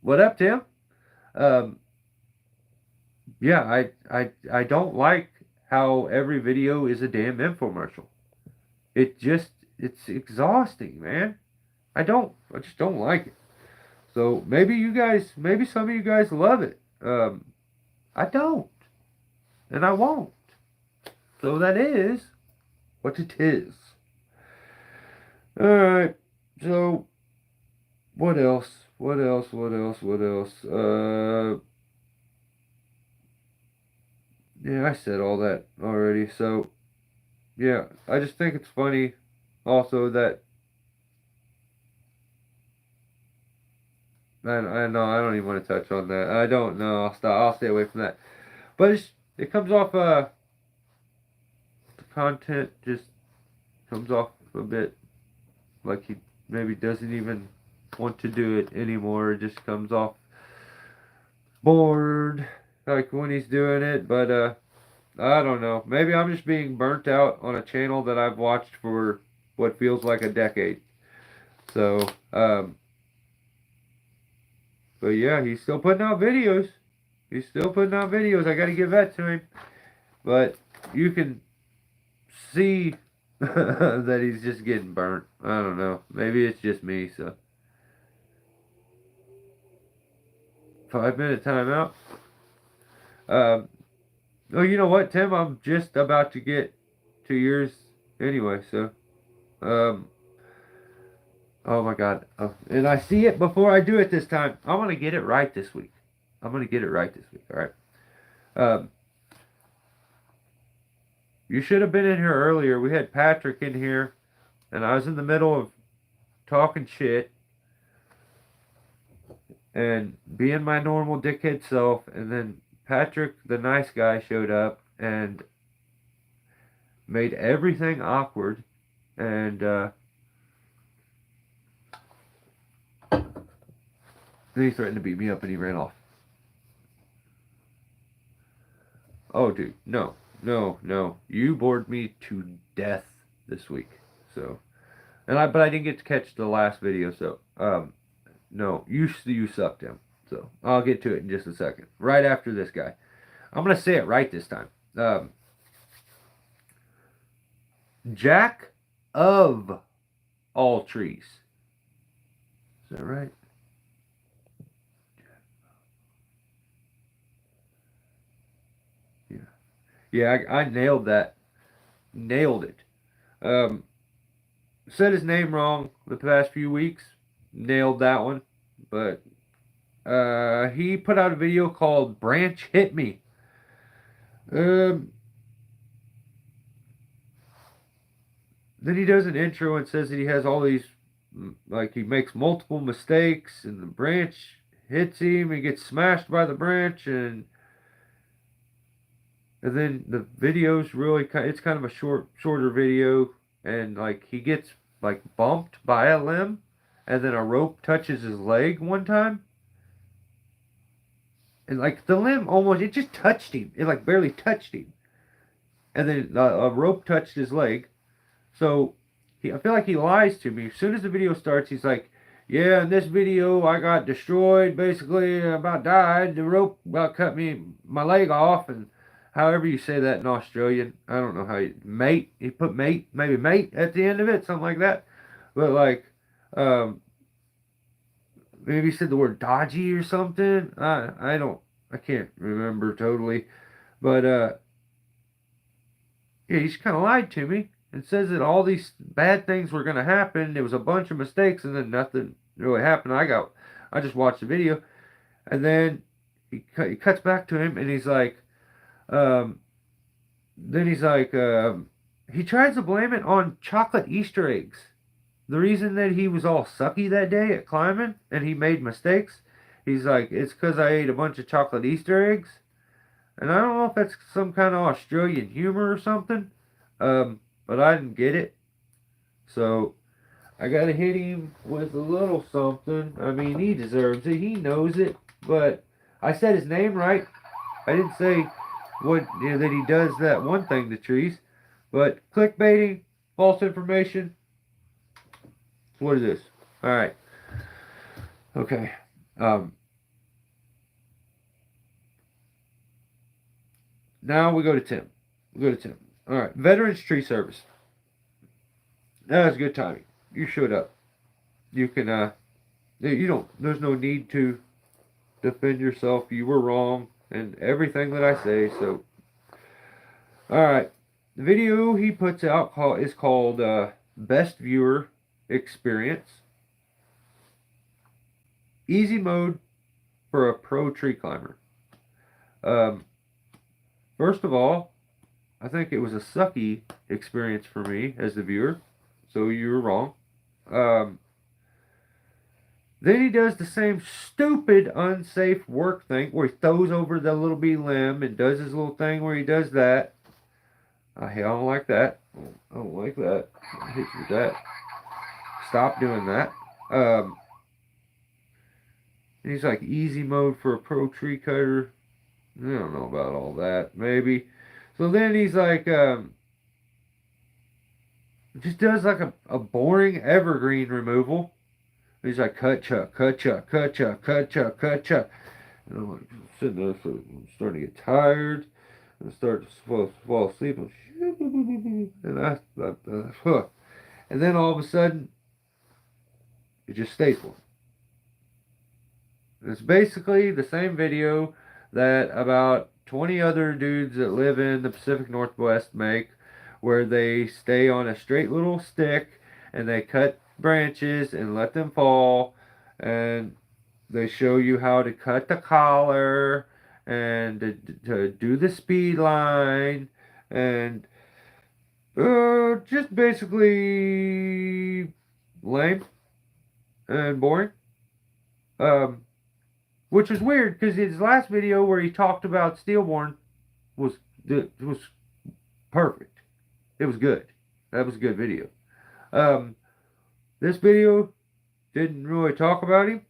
What up, Tim? Yeah, I don't like how every video is a damn infomercial. It's exhausting, man. I just don't like it. So maybe some of you guys love it. I don't. And I won't. So that is what it is. Alright, so what else? Yeah, I said all that already. So, yeah, I just think it's funny also that I know I don't even want to touch on that. I don't know. I'll stay away from that. But it comes off the content just comes off a bit like he maybe doesn't even want to do it anymore. It just comes off bored like when he's doing it. But I don't know. Maybe I'm just being burnt out on a channel that I've watched for what feels like a decade. So but yeah, he's still putting out videos. I gotta give that to him. But you can see that he's just getting burnt. I don't know. Maybe it's just me, so. 5-minute timeout. Oh, you know what, Tim? I'm just about to get 2 years anyway, so. Oh my God. Oh, and I see it before I do it this time. I'm going to get it right this week. Alright? You should have been in here earlier. We had Patrick in here, and I was in the middle of talking shit and being my normal dickhead self, and then Patrick, the nice guy, showed up and made everything awkward, and then he threatened to beat me up and he ran off. Oh, dude, no. You bored me to death this week. So, but I didn't get to catch the last video. So, no, you sucked, him. So I'll get to it in just a second. Right after this guy, I'm gonna say it right this time. Jack of all trees. Is that right? Yeah, I nailed that. Nailed it. Said his name wrong the past few weeks. Nailed that one. But he put out a video called Branch Hit Me. Then he does an intro and says that he has all these, like he makes multiple mistakes and the branch hits him, he gets smashed by the branch, and then the video's really it's kind of a shorter video, and like he gets like bumped by a limb, and then a rope touches his leg one time, and like the limb it just touched him. It like barely touched him, and then a rope touched his leg. So I feel like he lies to me. As soon as the video starts, he's like, yeah, in this video I got destroyed, basically, I about died. The rope about cut my leg off, and however you say that in Australian. I don't know how you, mate. He put mate, maybe mate at the end of it, something like that. But like, um, maybe he said the word dodgy or something. I can't remember totally. But yeah, he just kind of lied to me and says that all these bad things were going to happen. There was a bunch of mistakes, and then nothing really happened. I just watched the video, and then he cuts back to him, and he's like, um, then he's like, he tries to blame it on chocolate Easter eggs. The reason that he was all sucky that day at climbing and he made mistakes, he's like, it's because I ate a bunch of chocolate Easter eggs. And I don't know if that's some kind of Australian humor or something, but I didn't get it. So I gotta hit him with a little something. I mean, he deserves it. He knows it. But I said his name right. I didn't say that he does that one thing to trees. But clickbaiting, false information. What is this? All right. Okay. Now we go to Tim. All right. Veterans Tree Service. That was good timing. You showed up. You can, you don't, there's no need to defend yourself. You were wrong in everything that I say. So, all right. The video he puts out is called Best Viewer Experience. Easy mode for a pro tree climber. First of all, I think it was a sucky experience for me as the viewer. So you were wrong. Then he does the same stupid, unsafe work thing where he throws over the little bee limb and does his little thing where he does that. I don't like that. I don't like that. I hate you with that. Stop doing that. He's like easy mode for a pro tree cutter. I don't know about all that. Maybe. So then he's like, just does like a boring evergreen removal. He's like, cut chuck, cut chuck, cut chuck, cut chuck, cut chuck. And I'm like, sitting there, so I'm starting to get tired. And start to fall asleep. And then all of a sudden, it just stays one. It's basically the same video that about 20 other dudes that live in the Pacific Northwest make, where they stay on a straight little stick and they cut branches and let them fall, and they show you how to cut the collar and to do the speed line and just basically lame and boring. Which was weird because his last video where he talked about Steelborn was perfect. It was good. That was a good video. This video didn't really talk about him,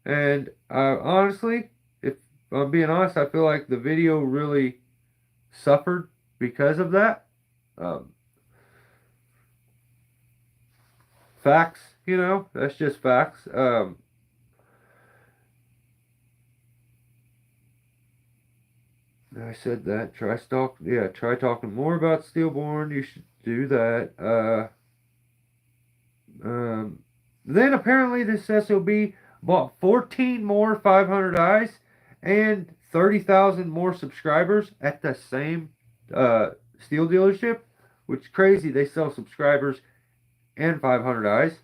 and honestly, if I'm being honest, I feel like the video really suffered because of that. Facts, that's just facts. I said that. Try talking more about Steelborn. You should do that. Then apparently this SOB bought 14 more 500 eyes and 30,000 more subscribers at the same steel dealership, which is crazy. They sell subscribers and 500 eyes,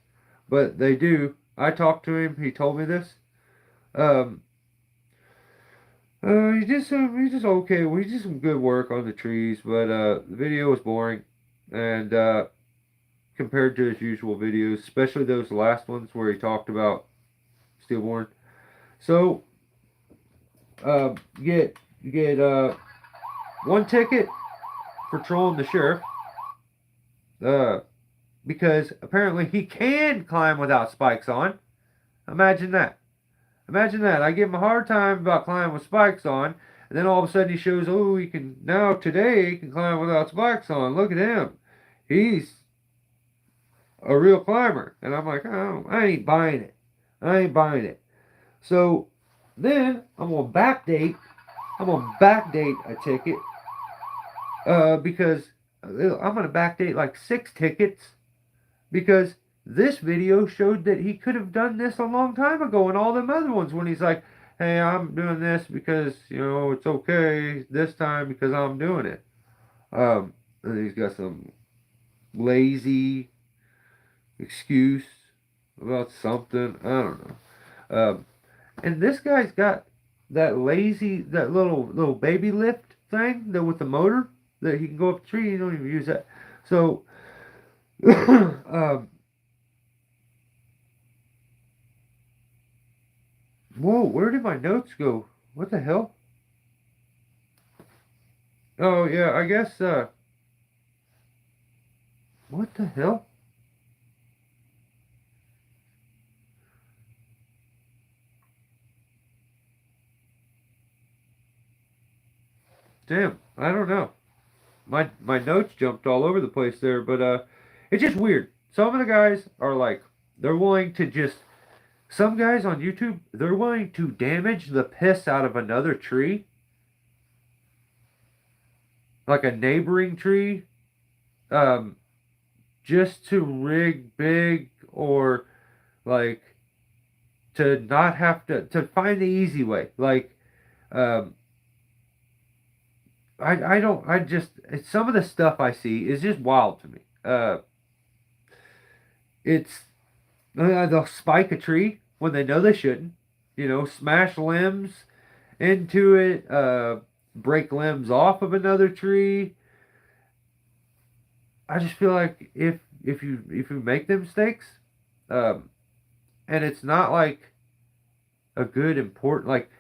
but they do. I talked to him. He told me this. He did okay. Well, he did some good work on the trees, but the video was boring, and compared to his usual videos, especially those last ones where he talked about Steelborn. So, you get one ticket for trolling the sheriff, because apparently he can climb without spikes on. Imagine that. I give him a hard time about climbing with spikes on, and then all of a sudden he shows, today he can climb without spikes on. Look at him. He's a real climber. And I'm like, oh, I ain't buying it. So then I'm going to backdate a ticket Because I'm gonna backdate like 6 tickets because this video showed that he could have done this a long time ago, and all them other ones when he's like, "Hey, I'm doing this because it's okay this time because I'm doing it." And he's got some lazy excuse about something. I don't know. And this guy's got that little baby lift thing that with the motor that he can go up a tree. You don't even use that. So, whoa, where did my notes go? What the hell? Oh yeah, I guess. What the hell? Damn, I don't know. My notes jumped all over the place there, but it's just weird. Some of the guys are like they're willing to just some guys on YouTube they're willing to damage the piss out of another tree, like a neighboring tree, um, just to rig big or like to not have to find the easy way. Like um, I don't I just some of the stuff I see is just wild to me. It's they'll spike a tree when they know they shouldn't. Smash limbs into it, break limbs off of another tree. I just feel like if you make them mistakes, um, and it's not like a good important like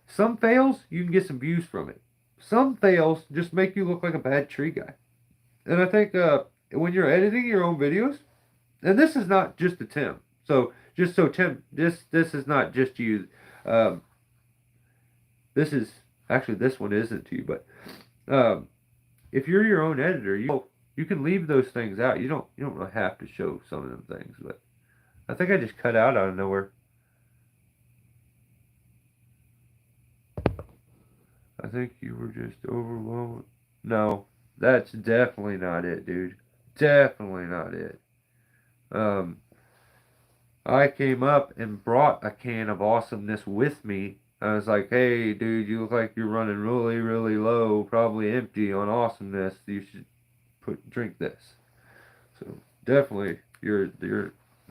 some fails you can get some views from it. Some fails just make you look like a bad tree guy. And I think when you're editing your own videos, and this is not just to Tim. So just so Tim, this is not just to you. Um, this is actually this one isn't to you, but um, if you're your own editor, you can leave those things out. You don't really have to show some of them things. But I think I just cut out of nowhere. I think you were just overwhelmed. No, that's definitely not it, dude. Definitely not it. Um, I came up and brought a can of awesomeness with me. I was like, hey, dude, you look like you're running really, really low, probably empty on awesomeness. You should drink this. So definitely, you're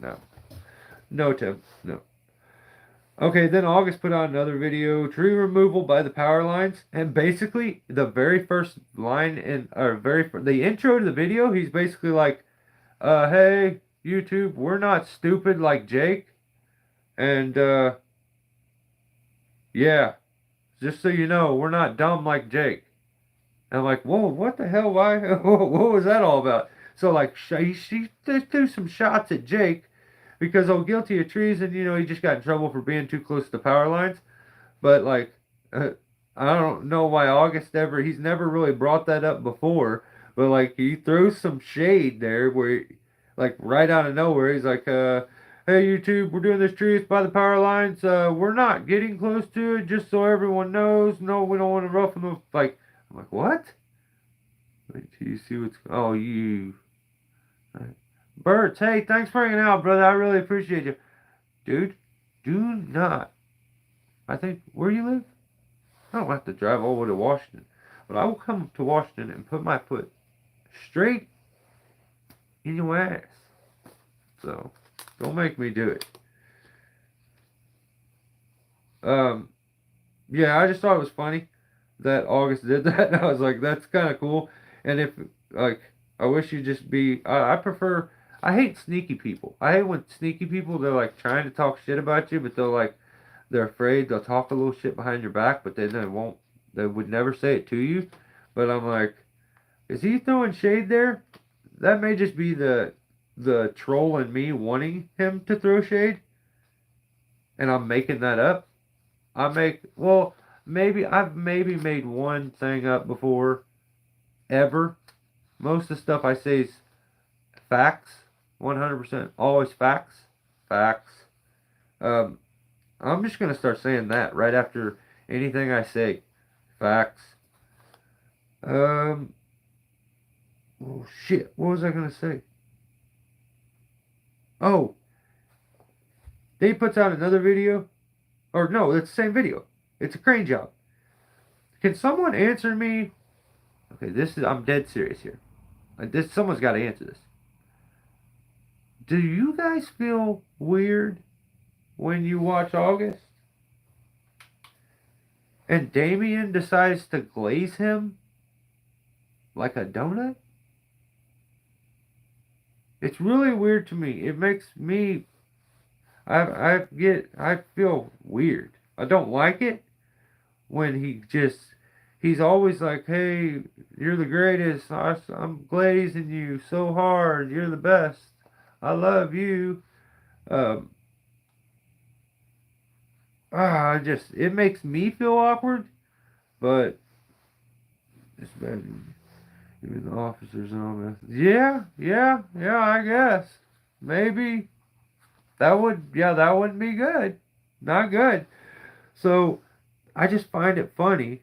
no, no, Tim, no. Okay, then August put out another video, tree removal by the power lines, and basically the very first line in or the intro to the video, he's basically like, hey, YouTube, we're not stupid like Jake, and yeah, just so you know, we're not dumb like Jake. And I'm like, whoa, what the hell? Why? What was that all about? So like, she threw some shots at Jake because oh, guilty of treason. He just got in trouble for being too close to the power lines. But like, uh, I don't know why August he's never really brought that up before. But like, he throws some shade there where, like, right out of nowhere, he's like, hey YouTube, we're doing this tree. It's by the power lines. We're not getting close to it, just so everyone knows. No, we don't want to rough them. Like, I'm like, what? Wait till you see what's. Oh, you. Bert, hey, thanks for hanging out, brother. I really appreciate you. Dude, do not. I think, where you live? I don't have to drive all the way to Washington. But I will come to Washington and put my foot straight in your ass. So, don't make me do it. Um, yeah, I just thought it was funny that August did that. I was like, that's kind of cool. And if, like, I wish you'd just be, I prefer, I hate sneaky people. I hate when sneaky people, they're like trying to talk shit about you, but they're afraid they'll talk a little shit behind your back, but then they would never say it to you. But I'm like, is he throwing shade there? That may just be the troll in me wanting him to throw shade, and I'm making that up. Well, I've maybe made one thing up before, ever. Most of the stuff I say is facts, 100%, always facts, facts. Um, I'm just gonna start saying that right after anything I say, facts. Um, Oh shit! What was I gonna say? Oh, they puts out another video, or no, it's the same video. It's a crane job. Can someone answer me? Okay, I'm dead serious here. Someone's got to answer this. Do you guys feel weird when you watch August and Damien decides to glaze him like a donut? It's really weird to me. It makes me I feel weird. I don't like it when he's always like, "Hey, you're the greatest. I'm glazing you so hard. You're the best. I love you." Um, it makes me feel awkward, but it's bad. Even the officers and all that. Yeah, I guess. Maybe that wouldn't be good. Not good. So I just find it funny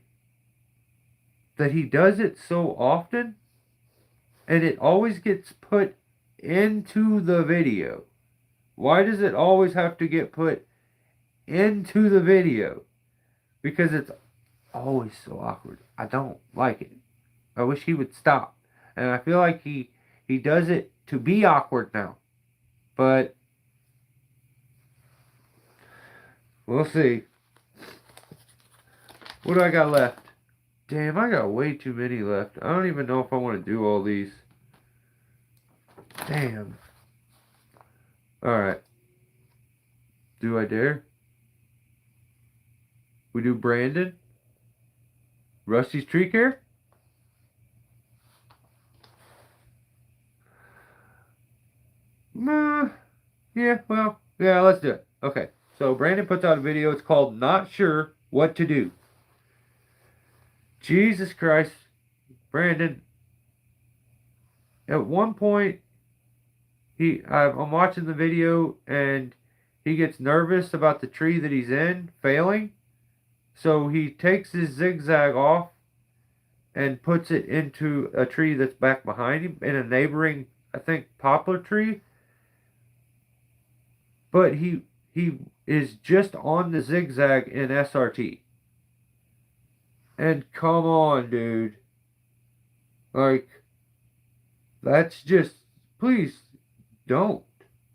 that he does it so often and it always gets put into the video. Why does it always have to get put into the video? Because it's always so awkward. I don't like it. I wish he would stop. And I feel like he does it to be awkward now. But we'll see. What do I got left? Damn, I got way too many left. I don't even know if I want to do all these. Damn. Alright. Do I dare? We do Brandon? Rusty's tree care? Yeah, well, yeah, let's do it. Okay, so Brandon puts out a video. It's called Not Sure What to Do. Jesus Christ. Brandon, at one point, I'm watching the video and he gets nervous about the tree that he's in failing. So he takes his zigzag off and puts it into a tree that's back behind him in a neighboring, I think, poplar tree. But he is just on the zigzag in SRT. And come on, dude. Like, that's just, please don't.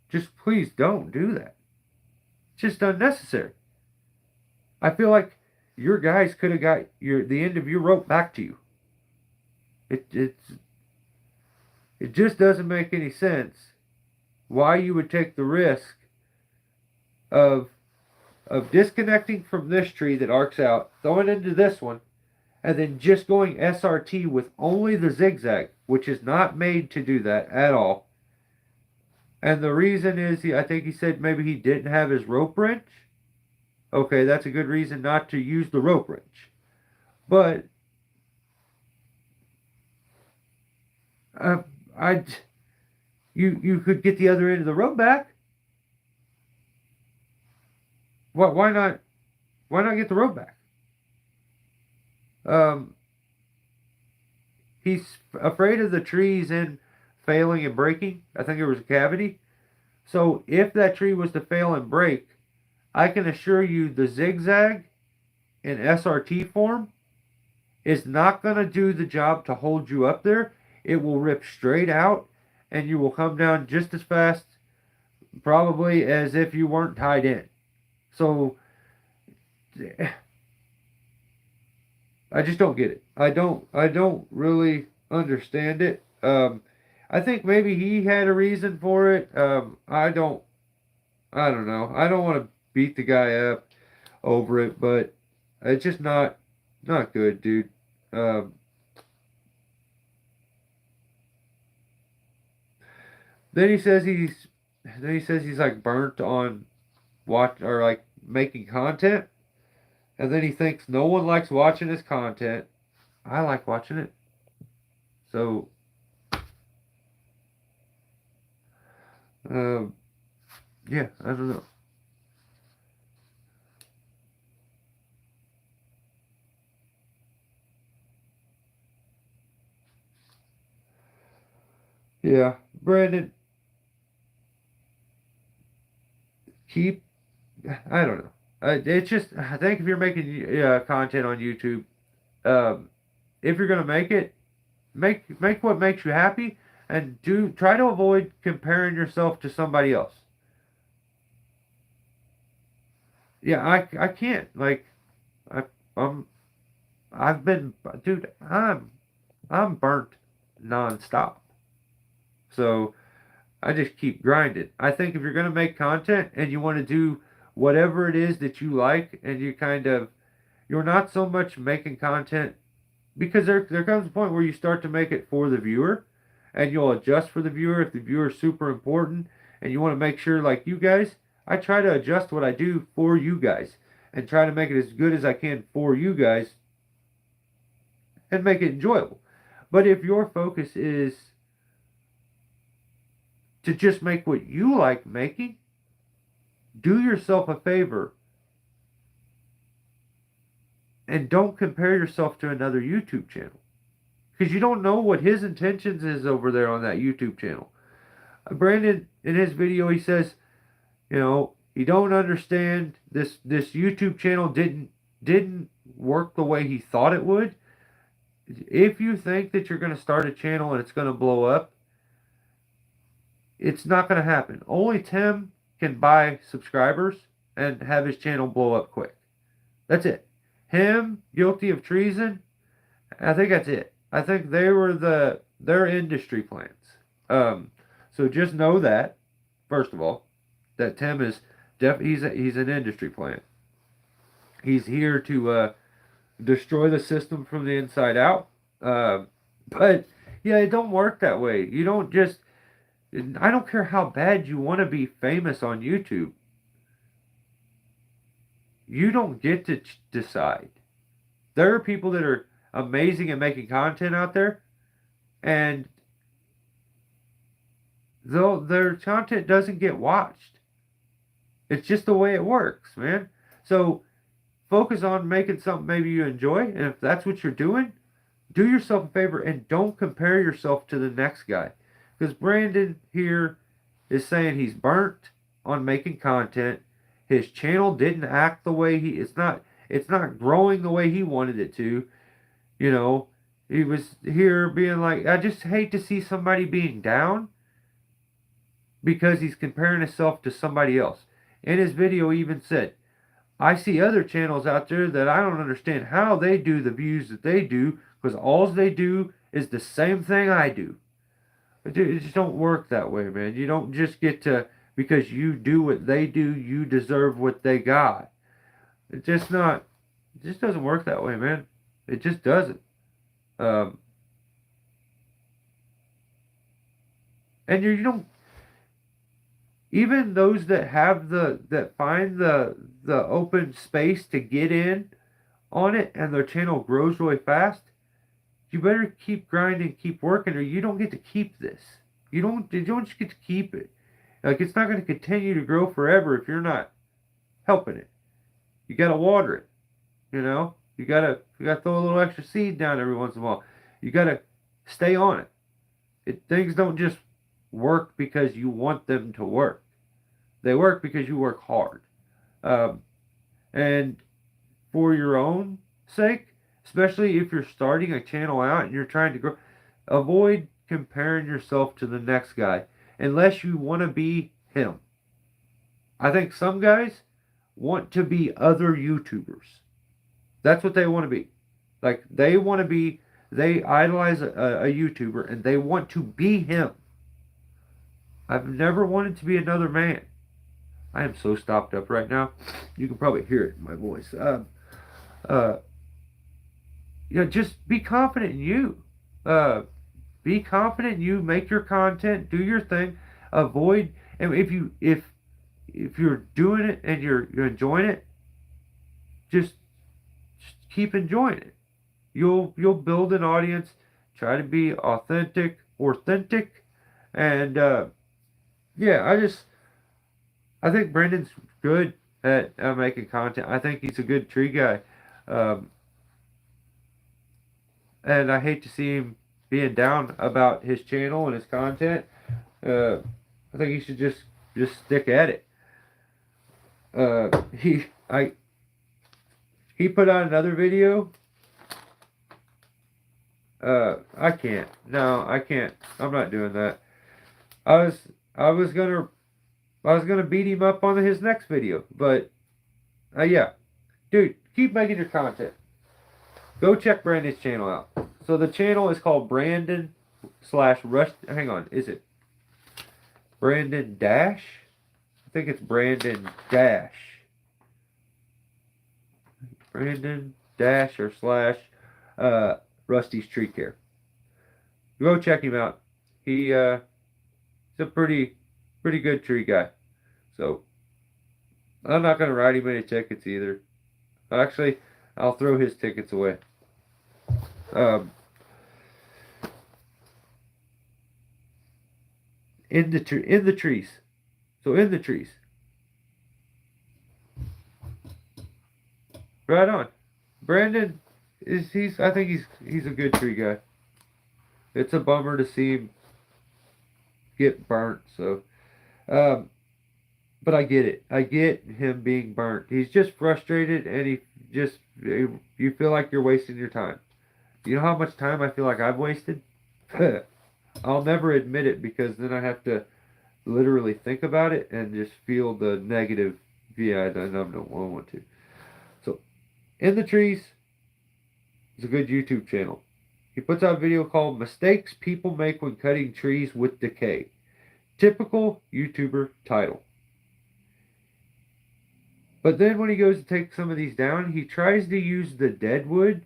Just please don't do that. It's just unnecessary. I feel like your guys could have got the end of your rope back to you. It just doesn't make any sense why you would take the risk of disconnecting from this tree that arcs out, throwing into this one, and then just going SRT with only the zigzag, which is not made to do that at all. And the reason is, I think he said maybe he didn't have his rope wrench. Okay, that's a good reason not to use the rope wrench. But you could get the other end of the rope back. Why not? Why not get the rope back? He's afraid of the trees in failing and breaking. I think there was a cavity. So if that tree was to fail and break, I can assure you the zigzag in SRT form is not going to do the job to hold you up there. It will rip straight out and you will come down just as fast probably as if you weren't tied in. So I just don't get it. I don't really understand it. I think maybe he had a reason for it. I don't know. I don't want to beat the guy up over it, but it's just not good, dude. Then he says he's like burnt on like making content, and then he thinks no one likes watching his content. I like watching it, so yeah, I don't know. Yeah, Brandon, keep. I don't know. It's just I think if you're making content on YouTube, um, if you're gonna make it, make what makes you happy, and do try to avoid comparing yourself to somebody else. Yeah, I can't like I I'm I've been dude I'm burnt nonstop. So I just keep grinding. I think if you're gonna make content and you want to do whatever it is that you like, and you're not so much making content because there comes a point where you start to make it for the viewer, and you'll adjust for the viewer if the viewer's super important, and you want to make sure like you guys. I try to adjust what I do for you guys and try to make it as good as I can for you guys and make it enjoyable. But if your focus is to just make what you like making, do yourself a favor and don't compare yourself to another YouTube channel because you don't know what his intentions is over there on that YouTube channel. Brandon, in his video, he says, he don't understand this YouTube channel didn't work the way he thought it would. If you think that you're going to start a channel and it's going to blow up, it's not going to happen. Only Tim can buy subscribers and have his channel blow up quick. That's it. Him, guilty of treason. I think that's it. I think they were their industry plans. So just know that, first of all, that Tim is he's an industry plant. He's here to destroy the system from the inside out. But yeah, it don't work that way. You don't just. I don't care how bad you want to be famous on YouTube. You don't get to decide. There are people that are amazing at making content out there, and though their content doesn't get watched. It's just the way it works, man. So focus on making something maybe you enjoy, and if that's what you're doing, do yourself a favor and don't compare yourself to the next guy. Because Brandon here is saying he's burnt on making content. His channel didn't act the way it's not growing the way he wanted it to. You know, he was here being like, I just hate to see somebody being down because he's comparing himself to somebody else. In his video, he even said, I see other channels out there that I don't understand how they do the views that they do because all they do is the same thing I do. It just don't work that way, man. You don't just get to, because you do what they do, you deserve what they got. It just doesn't work that way, man. It just doesn't. Um, and you don't, even those that find the open space to get in on it and their channel grows really fast, you better keep grinding, keep working, or you don't get to keep this. You don't just get to keep it. Like it's not going to continue to grow forever if you're not helping it. You got to water it. You gotta throw a little extra seed down every once in a while. You got to stay on it. Things don't just work because you want them to work. They work because you work hard. Um, and for your own sake, especially if you're starting a channel out and you're trying to grow, avoid comparing yourself to the next guy unless you want to be him. I think some guys want to be other YouTubers. That's what they want to be. Like they idolize a YouTuber and they want to be him. I've never wanted to be another man. I am so stopped up right now. You can probably hear it in my voice. Uh, just be confident in you. Be confident in you. Make your content. Do your thing. Avoid. And if you're doing it and you're enjoying it, just keep enjoying it. You'll build an audience. Try to be authentic, and yeah. I think Brendan's good at making content. I think he's a good tree guy. Um, and I hate to see him being down about his channel and his content, I think he should just stick at it. He put out another video. I can't. No, I can't. I'm not doing that. I was I was gonna I was gonna beat him up on his next video, but yeah, dude, keep making your content. Go check Brandon's channel out. So the channel is called Brandon slash Rush. Hang on, is it Brandon Dash? I think it's Brandon Dash. Brandon Dash or slash Rusty's Tree Care. Go check him out. He's a pretty good tree guy. So I'm not gonna write him any tickets either. Actually, I'll throw his tickets away. In the trees. So in the trees. Right on. Brandon I think he's a good tree guy. It's a bummer to see him get burnt, so but I get it. I get him being burnt. He's just frustrated, and you feel like you're wasting your time. You know how much time I feel like I've wasted? I'll never admit it because then I have to literally think about it and just feel the negative. Yeah, I don't want to. So, In the Trees is a good YouTube channel. He puts out a video called Mistakes People Make When Cutting Trees with Decay. Typical YouTuber title. But then when he goes to take some of these down, he tries to use the dead wood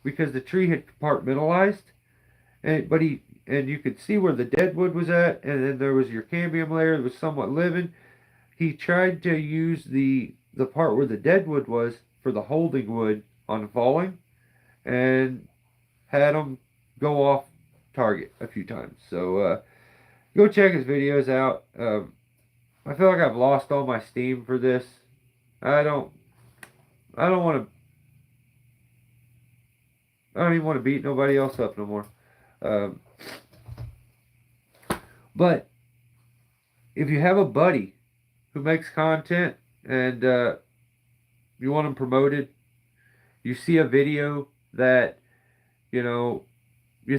because the tree had compartmentalized. And you could see where the dead wood was at, and then there was your cambium layer that was somewhat living. He tried to use the part where the dead wood was for the holding wood on falling, and had them go off target a few times. So go check his videos out. I feel like I've lost all my steam for this. I don't want to. I don't even want to beat nobody else up no more. But if you have a buddy who makes content and you want them promoted, you see a video that you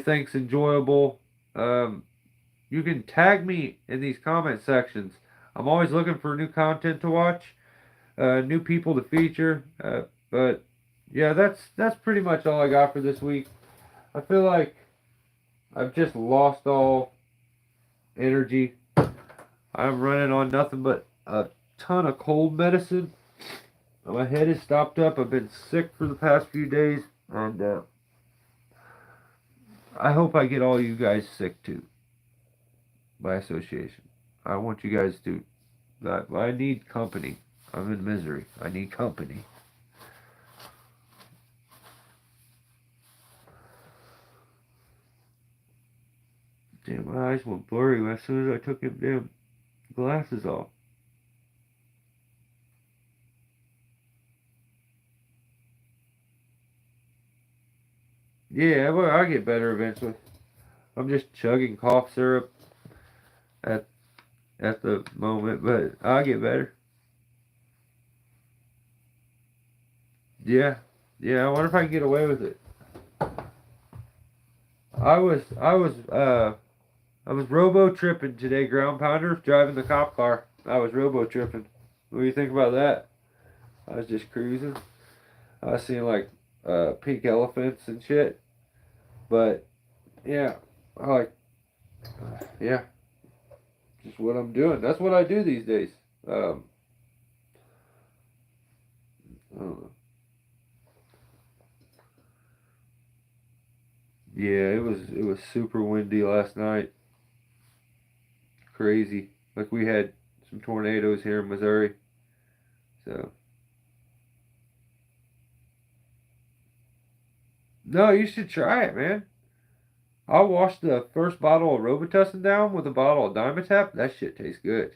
think's enjoyable, you can tag me in these comment sections. I'm always looking for new content to watch, new people to feature. But yeah, that's pretty much all I got for this week. I feel like I've just lost all energy. I'm running on nothing but a ton of cold medicine. My head is stopped up. I've been sick for the past few days, and I hope I get all you guys sick too, by association. I want you guys to. I need company. I'm in misery. I need company. Damn, my eyes went blurry as soon as I took them damn glasses off. Yeah, well, I'll get better eventually. I'm just chugging cough syrup at the moment, but I'll get better. Yeah, yeah. I wonder if I can get away with it. I was robo tripping today, ground pounder, driving the cop car. I was robo tripping. What do you think about that? I was just cruising. I was seeing like pink elephants and shit. But yeah, yeah, just what I'm doing. That's what I do these days. I don't know. Yeah, it was super windy last night. Crazy. Like we had some tornadoes here in Missouri. So no, you should try it, man. I washed the first bottle of Robitussin down with a bottle of Dimetap. That shit tastes good.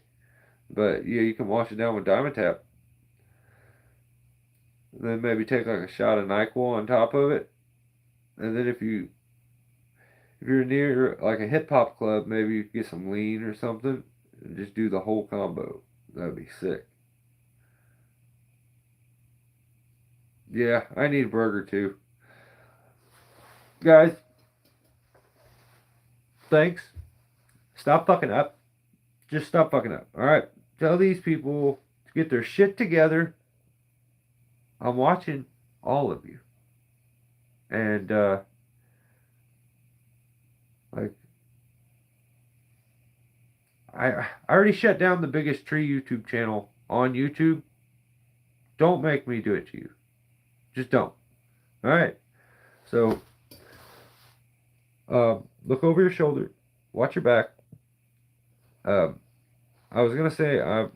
But yeah, you can wash it down with Dimetap. And then maybe take like a shot of NyQuil on top of it. And then if if you're near like a hip hop club, maybe you could get some lean or something and just do the whole combo. That'd be sick. Yeah, I need a burger too. Guys, thanks. Stop fucking up. Just stop fucking up. Alright? Tell these people to get their shit together. I'm watching all of you. And, like, I already shut down the biggest tree YouTube channel on YouTube. Don't make me do it to you. Just don't. Alright? So, look over your shoulder. Watch your back. I was gonna say I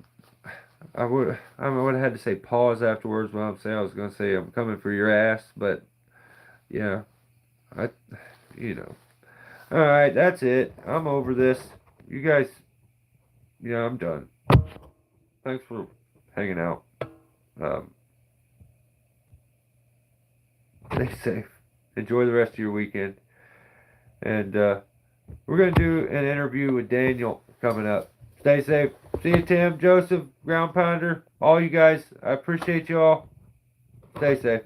would have had to say pause afterwards. But I'm saying I was gonna say I'm coming for your ass, but yeah, I you know. All right, that's it. I'm over this. You guys, yeah, I'm done. Thanks for hanging out. Stay safe. Enjoy the rest of your weekend, and we're gonna do an interview with Daniel coming up. Stay safe. See you, Tim, Joseph, Ground Pounder, all you guys. I appreciate you all. Stay safe.